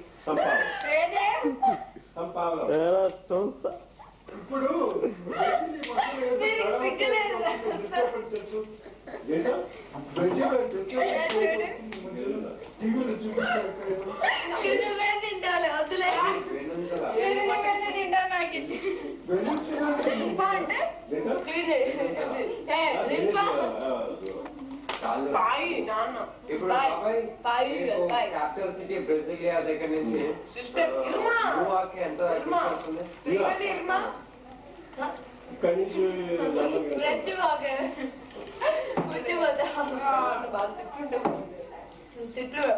ఇప్పుడు తింటాలి వద్దులే ఇప్పుడు క్యాపిటల్ సిటీ బ్రెజిలియా దగ్గర నుంచి గోవాకి ఎంత వస్తుంది?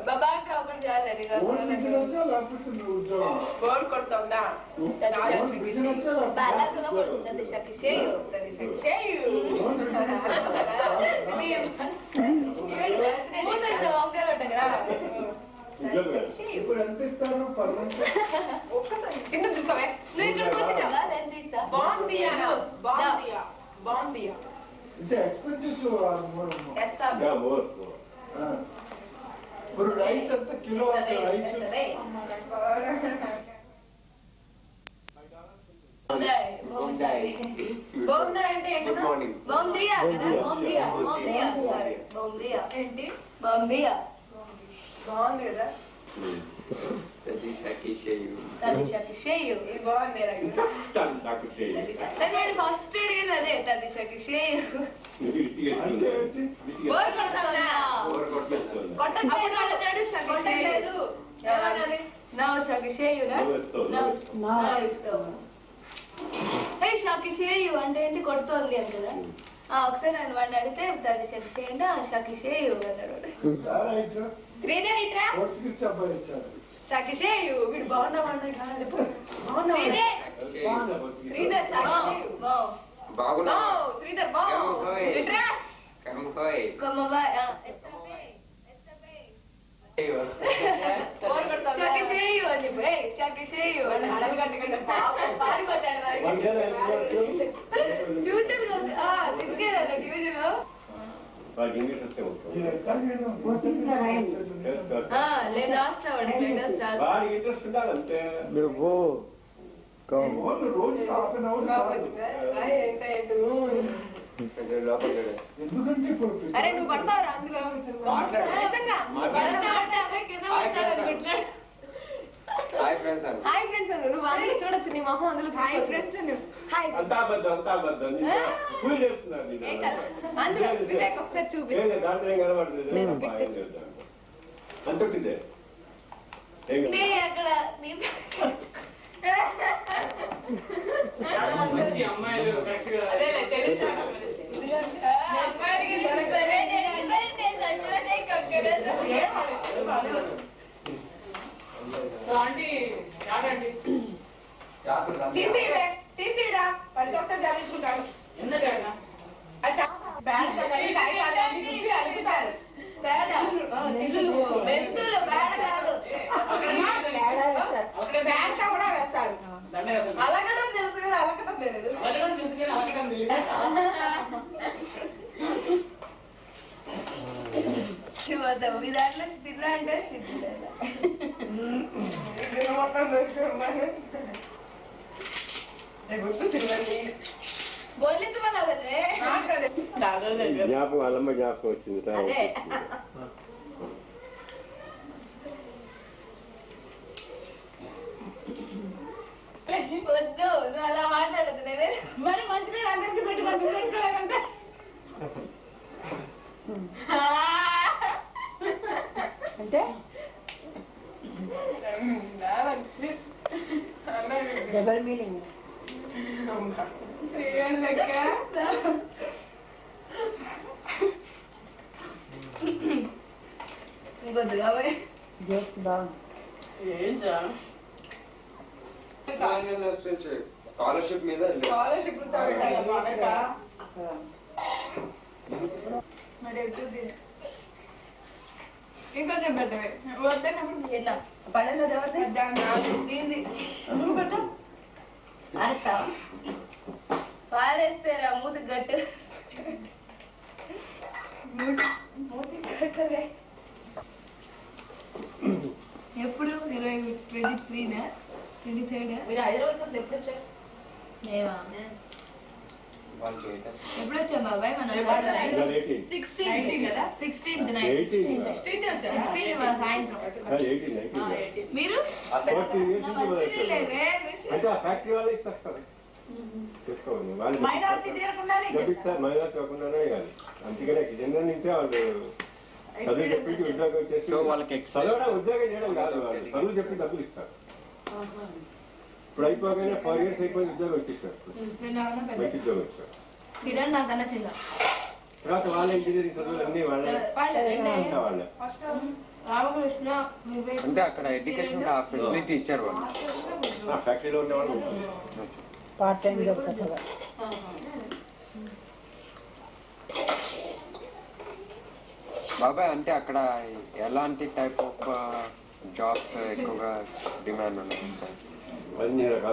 బాబా ఒకటి చేయాలి బోర్ కొడుతుందా బాగా కొడుతుంది షకిషేయు వంకాయ రొట్టె కదా ఇప్పుడు ఎంత ఇస్తారు? నువ్వు ఇక్కడ కూర్చుంటావా? నేను తీస్తా బాగుంది ఇప్పుడు రైస్ ఎంత కిలో రైస్ బాగుంది కదా ఫస్ట్ అడిగింది అదే తది షకిషేయు షకిషేయు అంటే ఏంటి కొడుతోంది అని కదా. ఒకసారి నన్ను వాడిని అడిగితే తది షకిషేయు అంటే షకిషేయు అన్నాడు. షకిషేయు వీడు బాగున్నామండి అరే నువ్వు పడతావురా అందులో హాయ్ ఫ్రెండ్స్ నువ్వు అందులో చూడొచ్చు నీ మొహం అందులో హాయ్ ఫ్రెండ్స్ అందులో వివేక్ ఒకసారి చూపి అక్కడ తీసిరా ప్రతి ఒక్కరు చదివించుకుంటాడు బ్యాడ్ కూడా వేస్తారు. అలగడం తెలుసు కదా అలగడం తెలియదు. మీ దాంట్లో తిన్నా అంటే బోలింది జ్ఞాపకం అల్లమ్మ జ్ఞాపకం వచ్చింది. వద్దు కొద్దిగా స్కాలర్షిప్ మీద స్కాలర్షిప్ ఇంకొంచెం పెట్టవే వద్దన్నప్పుడు ఎట్లా పడలో దీన్ని పారేస్తే మూతి గట్టు మూతి గట్టలే ఎప్పుడు 23 23 మీరు హైదరాబాద్ ఎప్పుడు వచ్చారు ఎప్పుడు వచ్చాం బాబాయ్ మన 16th సాయంత్రం మీరు ఫ్యాక్టరీ వాళ్ళే ఇస్తారు మైనార్టీ కాకుండానే కాదు అందుకనే జనరల్ నుంచే వాళ్ళు చదువు చెప్పించి ఉద్యోగం చేసి చదవడం ఉద్యోగం చేయడం కాదు వాళ్ళు చదువు చెప్పి డబ్బులు ఇస్తారు ఇప్పుడు అయిపోగానే 4 years అయిపోయి ఉద్యోగం వచ్చేస్తారు మంచి ఉద్యోగం ఇస్తారు తర్వాత వాళ్ళ ఇంజనీరింగ్ చదువులు అన్ని వాళ్ళే అంటే అక్కడ ఎడ్యుకేషన్ ఫెసిలిటీ ఇచ్చారు వాళ్ళు ఫ్యాక్టరీలో ఉండేవాళ్ళు పార్ట్ టైం జాబ్ కదా బాబాయ్ అంటే అక్కడ ఎలాంటి టైప్ ఆఫ్ జాబ్స్ ఎక్కువగా డిమాండ్ ఉన్నాయి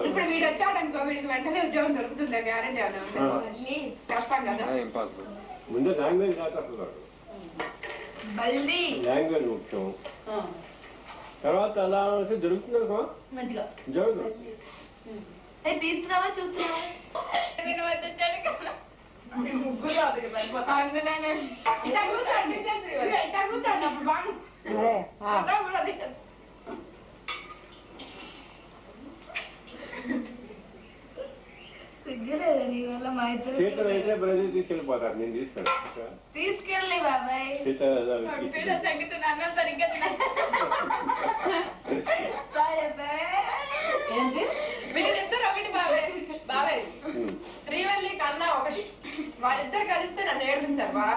ఇప్పుడు వీడు వచ్చాడనుకో వీడికి వెంటనే ఉద్యోగం దొరుకుతుంది గ్యారెంటీ కష్టం కదా ఇంపాసిబుల్ ముందే లాంగ్వేజ్ రాకపోతాడు లాంగ్వేజ్ ముఖ్యం తర్వాత అలా దొరుకుతుంది మంచిగా ఉద్యోగం తీసుకున్నావా చూస్తున్నావా ముగ్గురు రాదు కూర్చోండి అప్పుడు బాగా సిగ్గులేదా నీ వల్ల మా ఇద్దరు చేతులు అయితే బ్రదర్ తీసుకెళ్ళిపోతారు నేను తీసుకెళ్ళి బాబాయ్ వీళ్ళిద్దరు ఒకటి బాబాయ్ బాబాయ్ శ్రీవల్లి కన్నా ఒకటి వాళ్ళిద్దరు కలిస్తే నన్ను ఏడిపిస్తారు బాగా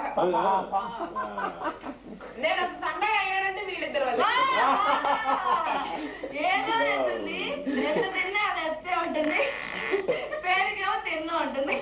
నేను అసలు సన్నగా అయ్యానంటే వీళ్ళిద్దరు వల్ల ఏదో ఉంటుంది ఎంత తిన్నా అది వస్తే ఉంటుంది పేరుకేమో తిన్నా ఉంటుంది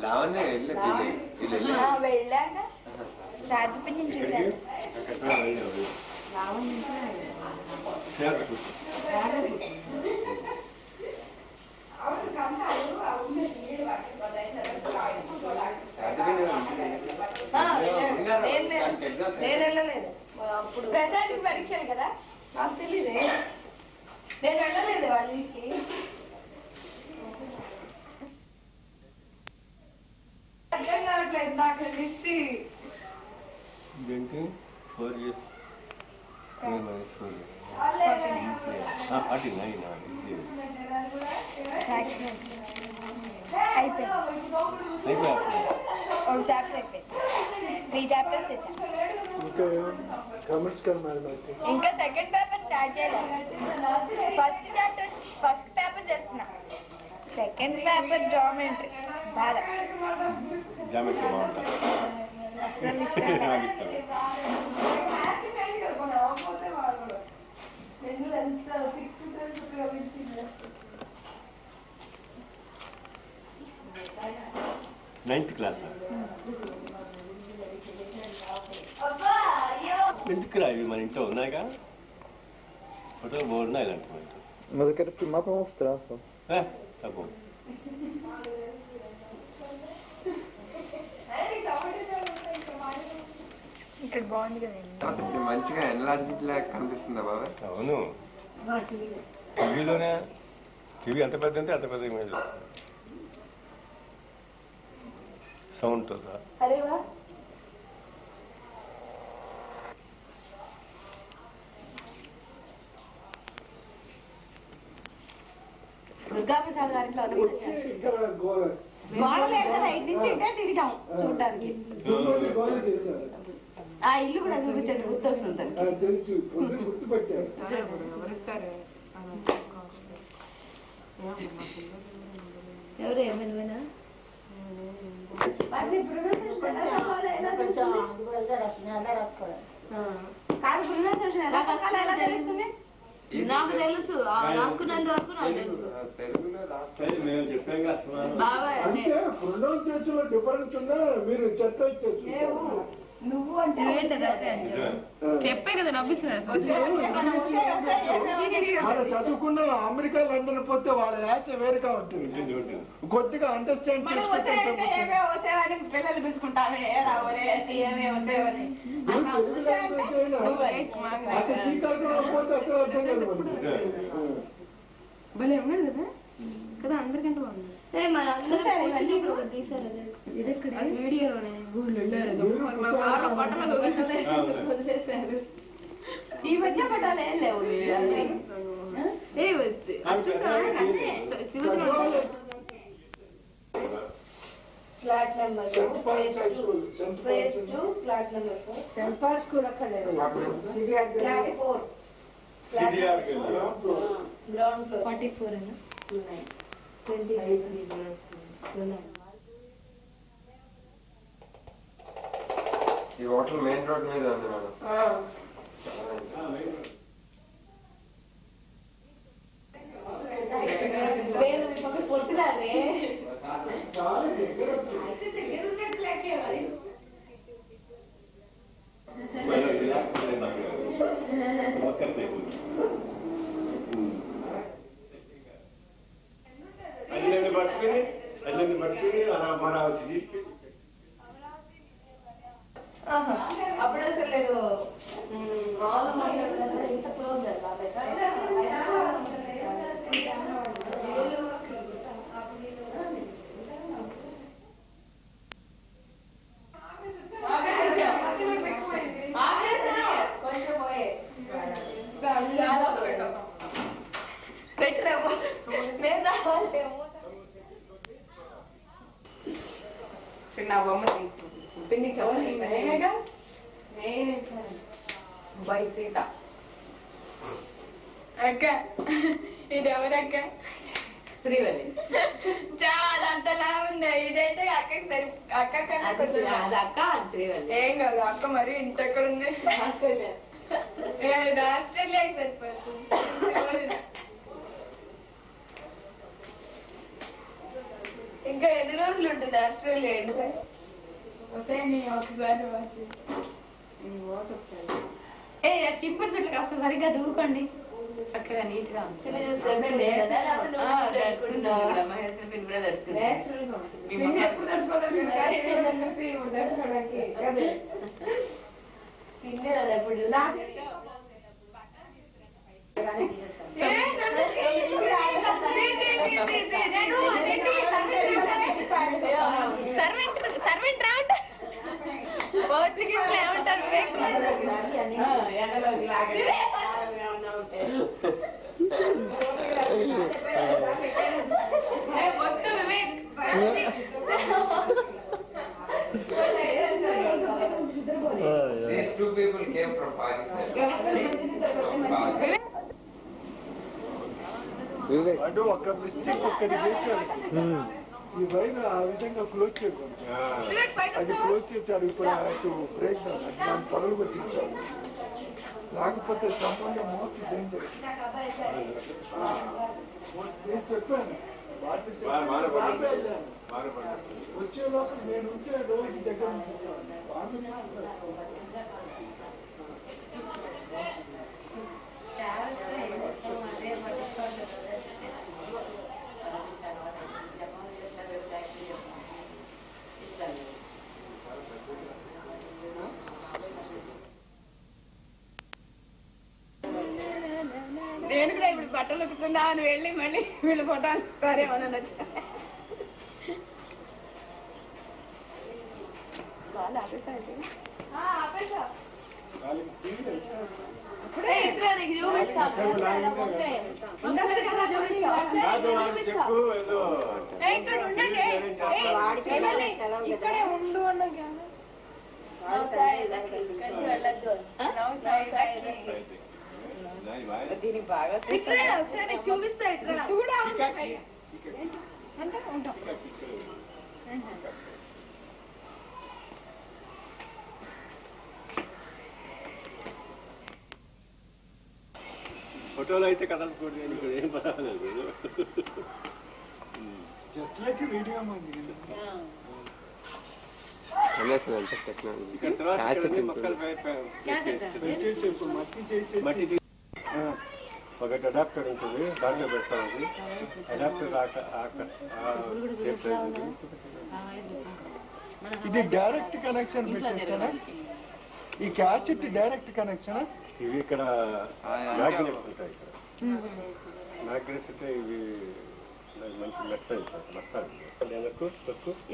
లావణ్య వెళ్ళాక రాజపల్లి చూశారు నేను వెళ్ళలేదు అప్పుడు ప్రసాద్ పరీక్షలు కదా నాకు తెలియదే నేను వెళ్ళలేదు వాళ్ళ ఇంటికి అర్థం కావట్లేదు నాకు లిస్ట్ 4 years ఒక చాప్టర్ అయిపోయింది 3 చాప్టర్స్ ఇంకా సెకండ్ పేపర్ స్టార్ట్ చేయలేదు ఫస్ట్ పేపర్ చేస్తున్నా సెకండ్ పేపర్ జామెట్రీ బాగా ఎంత 9th క్లాస్ ఎందుకు రా ఇవి మన ఇంట్లో ఉన్నాయిగా ఫోటోలు బాగున్నాయి ఇలాంటి మన ఇంట్లో. Mas eu quero filmar pra mostrar só. Tá bom. ఇక్కడ బాగుంది కదండి. మంచిగా ఎన్లార్జ్ లాగా కనిపిస్తుందా బాబా? అవును టీవీలోనే టీవీ ఎంత పెద్ద అంటే అంత పెద్ద ఇమేజ్ సౌండ్తో సహా. దుర్గాప్రసాద్ గారింట్లో గోడలు రైట్ నుంచి ఇటే తిరిగాం చూడడానికి. ఆ ఇల్లు కూడా చూపించండి, గుర్తొస్తుంది. ఎవరు ఏమైనా ఎలా తెలుస్తుంది? నాకు తెలుసు, రాసుకున్నంత వరకు నాకు తెలుసు. మేము చెప్పాం బాబాయ్ డిఫరెన్స్ ఉందా మీరు చెత్త నువ్వు అంటే చెప్పే కదా నవ్విస్తున్నారు. చదువుకున్న అమెరికా లండన్ పోతే వాళ్ళ యాచ వేరుగా ఉంటుంది, కొద్దిగా అండర్స్టాండ్ పిల్లలు పిలుచుకుంటాను భలే ఉన్నాడు కదా కదా, అందరికంటే బాగుంది. వీడియోలోనే ఈ మధ్య పట్టాలు ఏం లేవు. Flat number flat number 4 saint Paul school అక్కర్లేదు. ఫ్లాట్ 4 గ్రౌండ్ ఫ్లోర్ 44 అన్న 29. ఈ హోటల్ మెయిన్ రోడ్ మీద ఉంది మేడం. పొద్దురాలే పట్టుకుని మన తీసుకెళ్ళి అప్పుడు అసలు లేదు. ఇంత క్లోజ్ కొంచెం పోయే పెట్టరేమో మేము రావాలేమో. చిన్న బొమ్మ పిన్నికి బయట అక్క ఇది ఎవరక్క? శ్రీవల్లి. చాలా అంతలా ఉంది. ఇదైతే అక్కకి సరి అక్క అక్క శ్రీవల్లి ఏం కాదు. అక్క మరి ఇంత ఎక్కడ ఉంది? ఆస్ట్రేలియా. ఆస్ట్రేలియాకి సరిపోతుంది. ఇంకా ఎన్ని రోజులు ఉంటుంది ఆస్ట్రేలియా? ఏ చిప్పొద్దు కాస్త సరిగ్గా దూకండి. చక్కగా నీట్ గా సర్వెంట్ రాండ్ పోర్చుగీస్ ఏమంటారు? మొత్తం Vivek. These two people came from Pakistan. అటు ఒక మిస్టేక్ ఒక్కటి చేశారు. ఈ వైన్ ఆ విధంగా క్లోజ్ చేయకూడదు. అది క్లోజ్ చేశారు. ఇప్పుడు అటు బ్రేక్ దాన్ని పనులు కొట్టించారు. లేకపోతే సంబంధం మోస్ట్ డేంజర్. నేను చెప్పాను వచ్చే లోపల నేను ఉంటే రోజు దగ్గర నేను కూడా ఇప్పుడు బట్టలు ఉతుకుతున్నా అని వెళ్ళి మళ్ళీ వెళ్ళిపోతాను సరేమన్నా ఇక్కడే ఉండు అన్నది దీనికి బాగా చూపిస్తా అంటే ఉంటాం. ఫోటోలో అయితే కదలకూడదు అని ఇక్కడ ఏం పర్వాలేదు. జస్ట్ లైక్ వీడియో మంది ఒకటి అడాప్టర్ ఉంటుంది, దాంట్లో పెడతాం. అడాప్టర్ ఇది డైరెక్ట్ కనెక్షన్ పెట్టేస్తారా? ఈ క్యాచెట్ డైరెక్ట్ కనెక్షన్. ఇవి ఇక్కడ మ్యాగ్నెట్స్ ఉంటాయి. ఇక్కడ మ్యాగ్నెట్స్ అంటే ఇవి మంచి మెత్త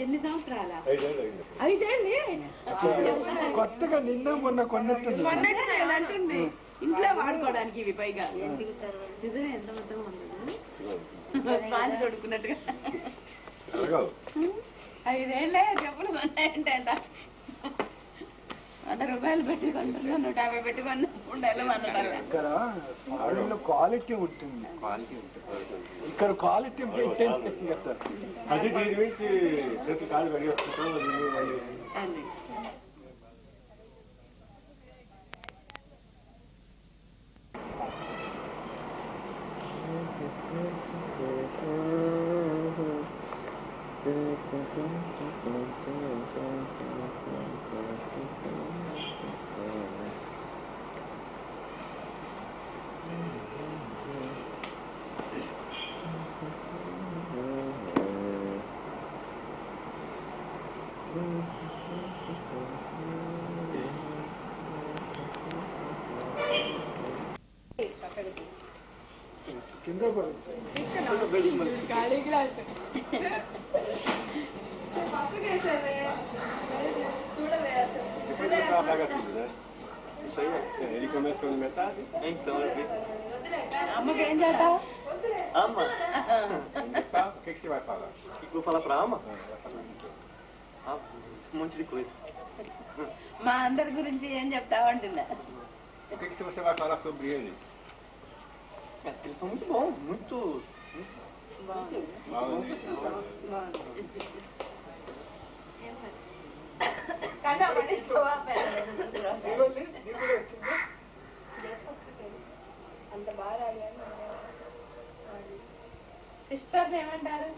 ఎన్ని సంవత్సరాల 5 ఏళ్ళు అయింది. 5 ఏళ్ళే కొత్తగా నిన్న మొన్న కొన్నట్టుంది. అంటుంది ఇంట్లో వాడుకోవడానికి ఇవి పైగా నిజమే. ఎంత మొత్తం ఉండదు పాలు తొడుకున్నట్టుగా 5 ఏళ్ళే చెప్పులు కొన్నాయంటే 100 రూపాయలు పెట్టి కొంటున్నా, 150 పెట్టి కొన్నా, 3 అన్నారు. ఇక్కడ ఆడలో క్వాలిటీ ఉంటుంది, ఇక్కడ క్వాలిటీ మెయింటైన్ చేస్తారు. అది దీని నుంచి చేతి కాలు కడిగేసుకుంటాం. కింద అమ్మకి ఏం చేద్దాం? మంచిది మా అందరి గురించి ఏం చెప్తావు అంటున్నా. O que você vai falar sobre ele? Eles são muito bons, muito... అంత బాగా సిస్టర్ ఏమంటారు?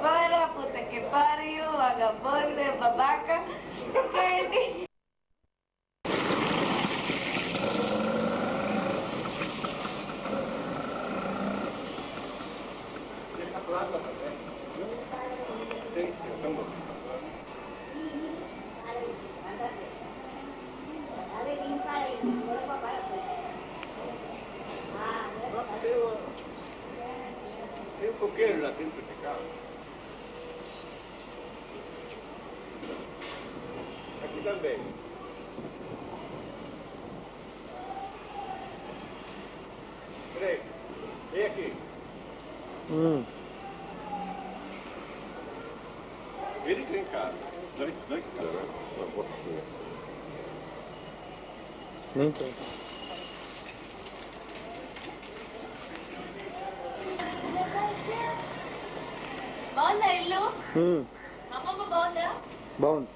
Para puta que pariu, vagabundo, babaca. Tem um coqueiro lá dentro de casa. Aqui também. Peraí, vem aqui. Ele tem em casa. Dois caras, uma portinha. Nem tem. బాగుందా ఇల్లు? అమ్మమ్మ బాగుందా? బాగుంది.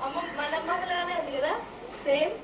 అమ్మ మన అమ్మమ్మలానే ఉంది కదా, సేమ్.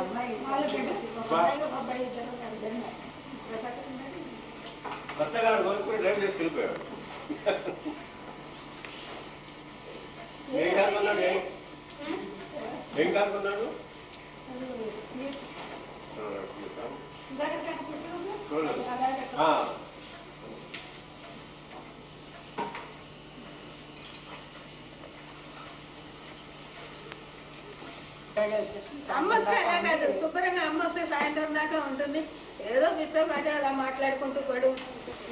అమ్మాయి కొత్తగా కొనుక్కుని డ్రైవ్ చేసి వెళ్ళిపోయాడు. ఏం కానుకున్నాడు? ఏం కానుకున్నాడు? అమ్మ వస్తే అలా కాదు, శుభ్రంగా అమ్మ వస్తే సాయంత్రం దాకా ఉంటుంది. ఏదో కూర్చోబెట్టి అలా మాట్లాడుకుంటూ పడు.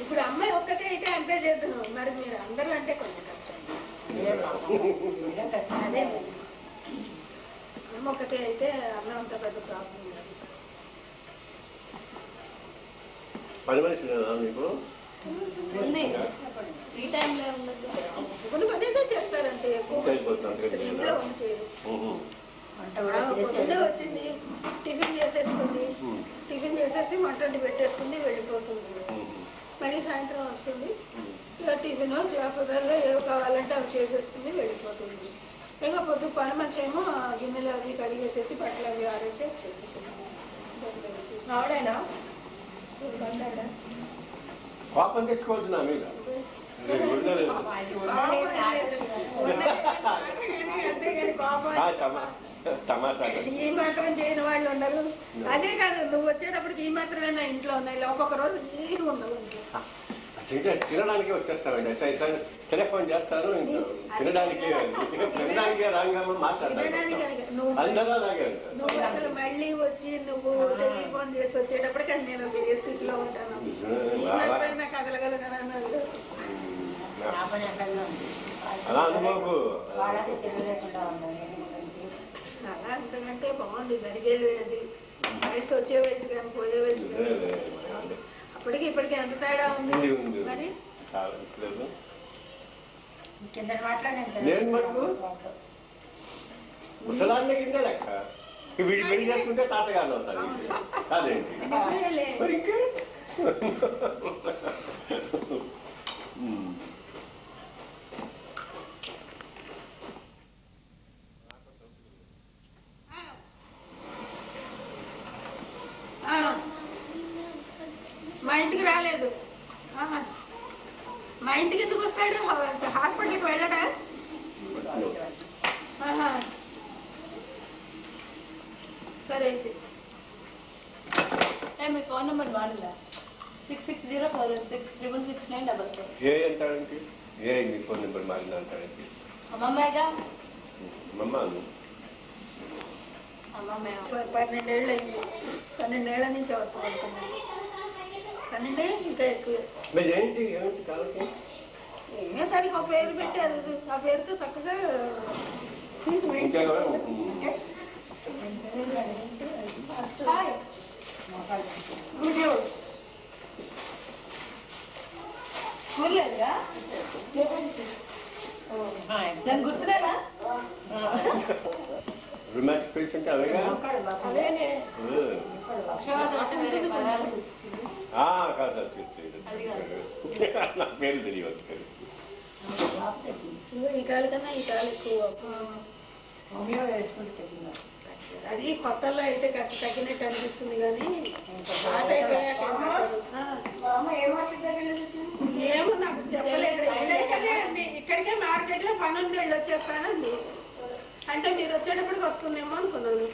ఇప్పుడు అమ్మాయి ఒక్కటే అయితే అంతే చేద్దాం. మరి మీరు అందరూ అంటే కొంచెం కష్టం. అదే అమ్మ ఒక్కటే అయితే అమ్మ అంత పెద్ద ప్రాబ్లం లేదు. పని మనిషి లేదా మీకు? ఫ్రీ టైంలో ఉండదు. కొన్ని పనిదే చేస్తారంటే ఎక్కువ ఇంట్లో చేయరు. పొద్దునే వచ్చింది, టిఫిన్ చేసేస్తుంది, టిఫిన్ చేసేసి వంటని పెట్టేస్తుంది, వెళ్ళిపోతుంది. మళ్ళీ సాయంత్రం వస్తుంది, ఇలా టిఫిన్ చేపదల్లో ఏవి కావాలంటే అవి చేసేస్తుంది, వెళ్ళిపోతుంది. ఇంకా పొద్దు పని మంచి ఏమో గిన్నెలు అవి కడిగేసేసి బట్టలు అవి ఆరేసి చేసేస్తుంది. ఆవిడైనా కోపం తెచ్చుకోవచ్చు నా మీద. ఈ మాత్రం చేయని వాళ్ళు ఉండరు. అదే కాదు, నువ్వు వచ్చేటప్పటికి ఈ మాత్రమేనా ఇంట్లో ఉన్నాయి, ఒక్కొక్క రోజు నీరు ఉండవు ఇంట్లో. తినడానికి వచ్చేస్తామండి. టెలిఫోన్ చేస్తాను, తినడానికి రాగా మాట్లాడతాను. నువ్వు అసలు మళ్ళీ వచ్చి నువ్వు టెలిఫోన్ చేసి వచ్చేటప్పటికి నేను ఏ స్థితిలో ఉంటాను. ఈ మాత్రమైనా కదలగలగలను. అలా అనుకోకు. అలా అంతకంటే బాగుంది జరిగేది. అది వయసు వచ్చే వయసు కానీ పోయే వయసు అప్పటికి ఇప్పటికి ఎంత తేడా ఉంది మరి. నేను మటుకు ముసలాన్ని కిందే లెక్క. వీడి పెళ్లి చేసుకుంటే తాతగారు అవుతారు. కాదేంటి మరి ఇంకా మా ఇంటికి రాలేదు. మా ఇంటికి ఎందుకు వస్తాడు? హాస్పిటల్కి వెళ్ళడా? సరే అయితే మీ ఫోన్ నెంబర్ వాడదా? 660466666944. ఏ అంటాడంటే ఏ మీ ఫోన్ నెంబర్ మారింది అంటాడంటే అమ్మమ్మగా 12 ఏళ్ళు అయింది. 12 ఏళ్ల నుంచి వస్తాం అనుకున్నాను. 12 ఇంకా ఎక్కువ. ఏంటి ఏమిటి కావాలి? ఏమో దానికి ఒక పేరు పెట్టారు. ఆ పేరుతో చక్కగా స్కూల్ లేదుగా? దాని గుర్తులేదా? రొమాంటిక్ ఫీల్స్ అంటే అవేగా? కాదు నా పేరు తెలియదు. ఈ కాలు కన్నా ఈ కాలు ఎక్కువ. అది కొత్తలో అయితే కాస్త తగ్గినట్టు అనిపిస్తుంది కానీ ఏమో నాకు చెప్పలేదు. ఇక్కడికే మార్కెట్ లో 12 ఏళ్ళు వచ్చేస్తానండి. అంటే మీరు వచ్చేటప్పటికి వస్తుందేమో అనుకున్నాను.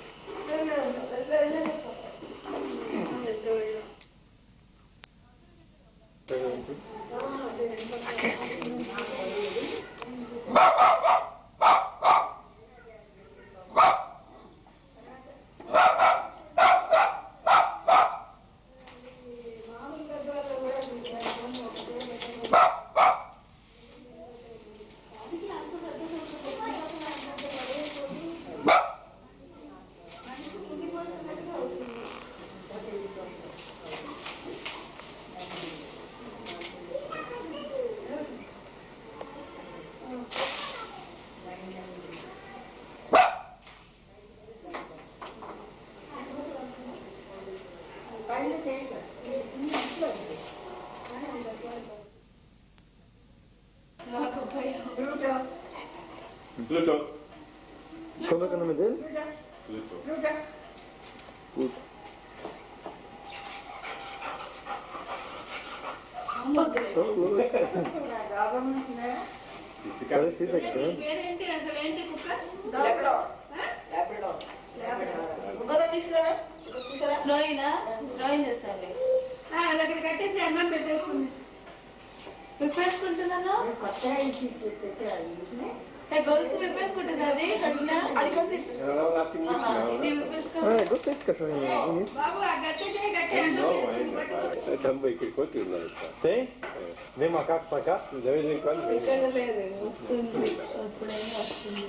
Pluto. Come con nome del? Pluto. Pluto. స్లోయినా స్లోయిన్ చేస్తాండి దగ్గర కట్టేసి అన్నం పెట్టేసుకుంది విప్పేసుకుంటున్నాను గొలుసు విప్పేసుకుంటుంది అది కట్టినా ఇది విప్పేసుకో బాబు ఆ గట్టేసి కట్టే Também que continua. Tem? Vem macaco pra cá, de vez em quando. ఇక్కడ లేదు వస్తుంది అప్పుడైనా వస్తుంది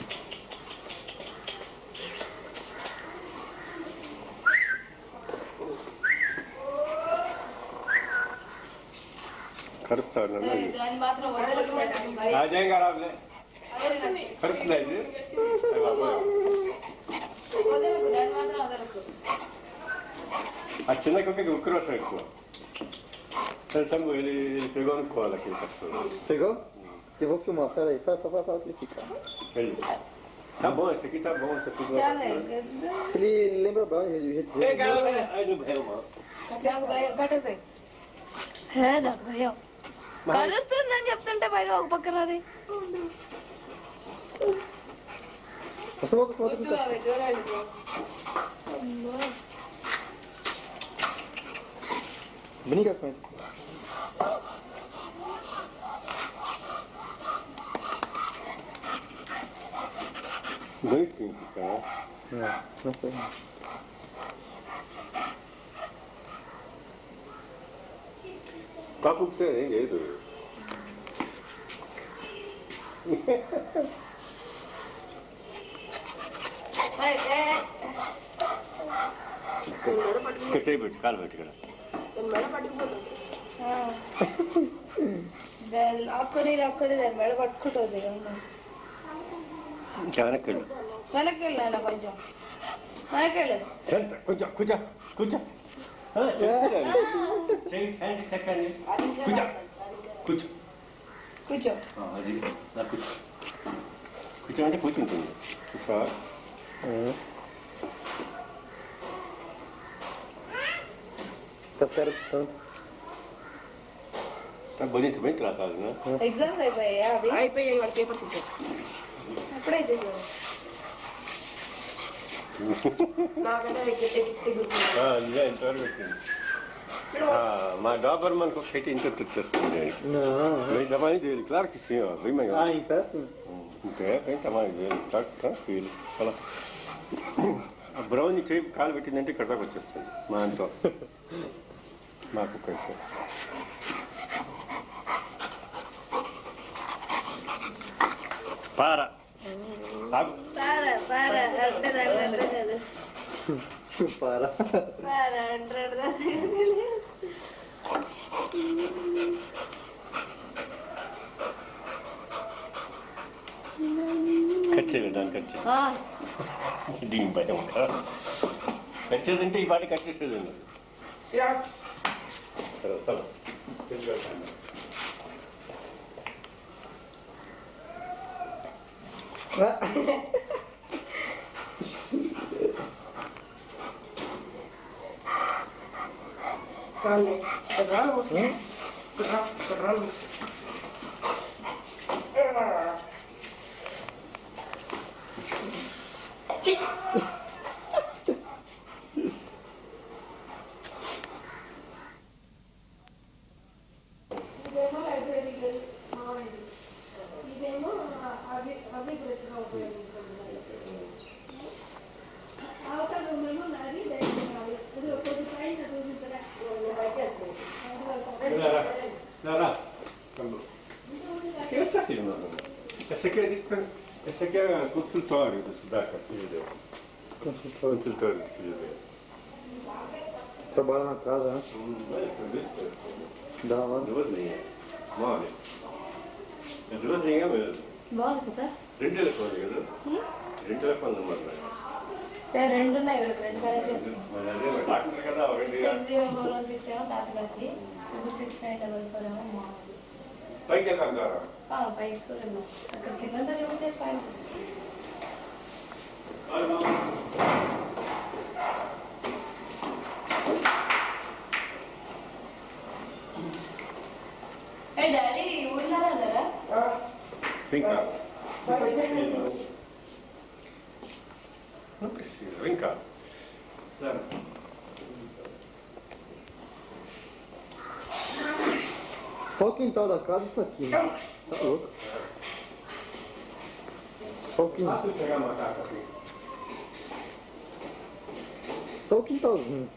కరుస్తాను దాన్ని మాత్రం వదలకుండా రాజేం గారు కరుస్తున్నాయి వదలకు దాన్ని మాత్రం వదలకు ఆ చిన్న కుక్కకి ఉక్రోషం ఎక్కువ Tentamos ele pegou no colo aqui, pastor. Pegou? Eu vou filmar, peraí, fala onde ele fica. Ele. Tá bom, esse aqui tá bom, esse aqui tá bom. Ele lembra bem, o jeito de... Ei, galera, aí no réu, mano. నాకు భయం కట్టేసాయి నాకు భయం కలుస్తుందని చెప్తుంటే పైగా ఒక పక్కన అది వద్దు అవి దూరాలు Vem cá com ele. Bem simples, tá? Não foi. Papo que tem, Edu. ఇక్కడ చేయబెట్టు కాలు పెట్టి ఇక్కడ లాక్కొని దాన్ని మెడ పట్టుకుంటుంది వెనక్కి వెళ్ళు వెనక్కి వెళ్ళాను కొంచెం వెనక్కి వెళ్ళదు కొంచెం కూర్చో కూర్చో చెక్కండి కూర్చో కూర్చో కూర్చో అది కూర్చో కూర్చో అంటే కూర్చుంటుంది కూర్చో Tá certo, tanto. Tá bonito, bem tratado, né? Exams అయిపోయాయా అవి అయిపోయాయి వాడి పేపర్స్ ఇచ్చారు అప్పుడే చేశారు నిజం ఎంతవరకు వచ్చింది మా డాబర్ మనకు ఒక అయితే ఇంత వచ్చేస్తుంది bem tamanho dele, claro que sim, ó, bem maior. Ah, em pé sim? Bem tamanho dele, tá tranquilo. Olha lá. A brownie చేయి కాలు పెట్టిందంటే ఇక్కడ దాకా వచ్చేస్తుంది మా అంతో మా కుక్క అయితే పార కచ్చేది దాన్ని కచ్చేది దీని భయం కచ్చేదంటే ఈ పాటి కచ్చేసేది చాలే రాళ్ళు రాళ్ళు ఇదేమో లైబ్రరీ ఇదేమో అభివృద్ధిగా ఉపయోగించుకుంటున్నారు అవతల రూమేమో నాది ఇది ఒకటి పైన చూపించరా Che sa che non esse aqui é consultório do Sudaca, filho dele. Consultório do filho dele. Trabalha na casa, né? Da hora. Duas linhas. Mole. É duas linhas mesmo. బాగుంది కదా రెండు telefones, కదా? రెండు telefones number. రెండు ఉన్నాయి రెండు కనెక్షన్ Mas అదే డాక్టర్ కదా రెండు. 6046 ఏమో తాతగారికి 6944 ఏమో మామూలు పైకి వెళ్తారా? పైకి కూడా అక్కడ కింద రిమూవ్ చేసి పైన ఏ డాడీ ఊళ్ళో ఉన్నారా Vem cá. Não precisa, vem cá. Só o quintal da casa isso aqui, né? Tá louco. Só o quintal. Fácil pegar macaco aqui. Só o quintalzinho.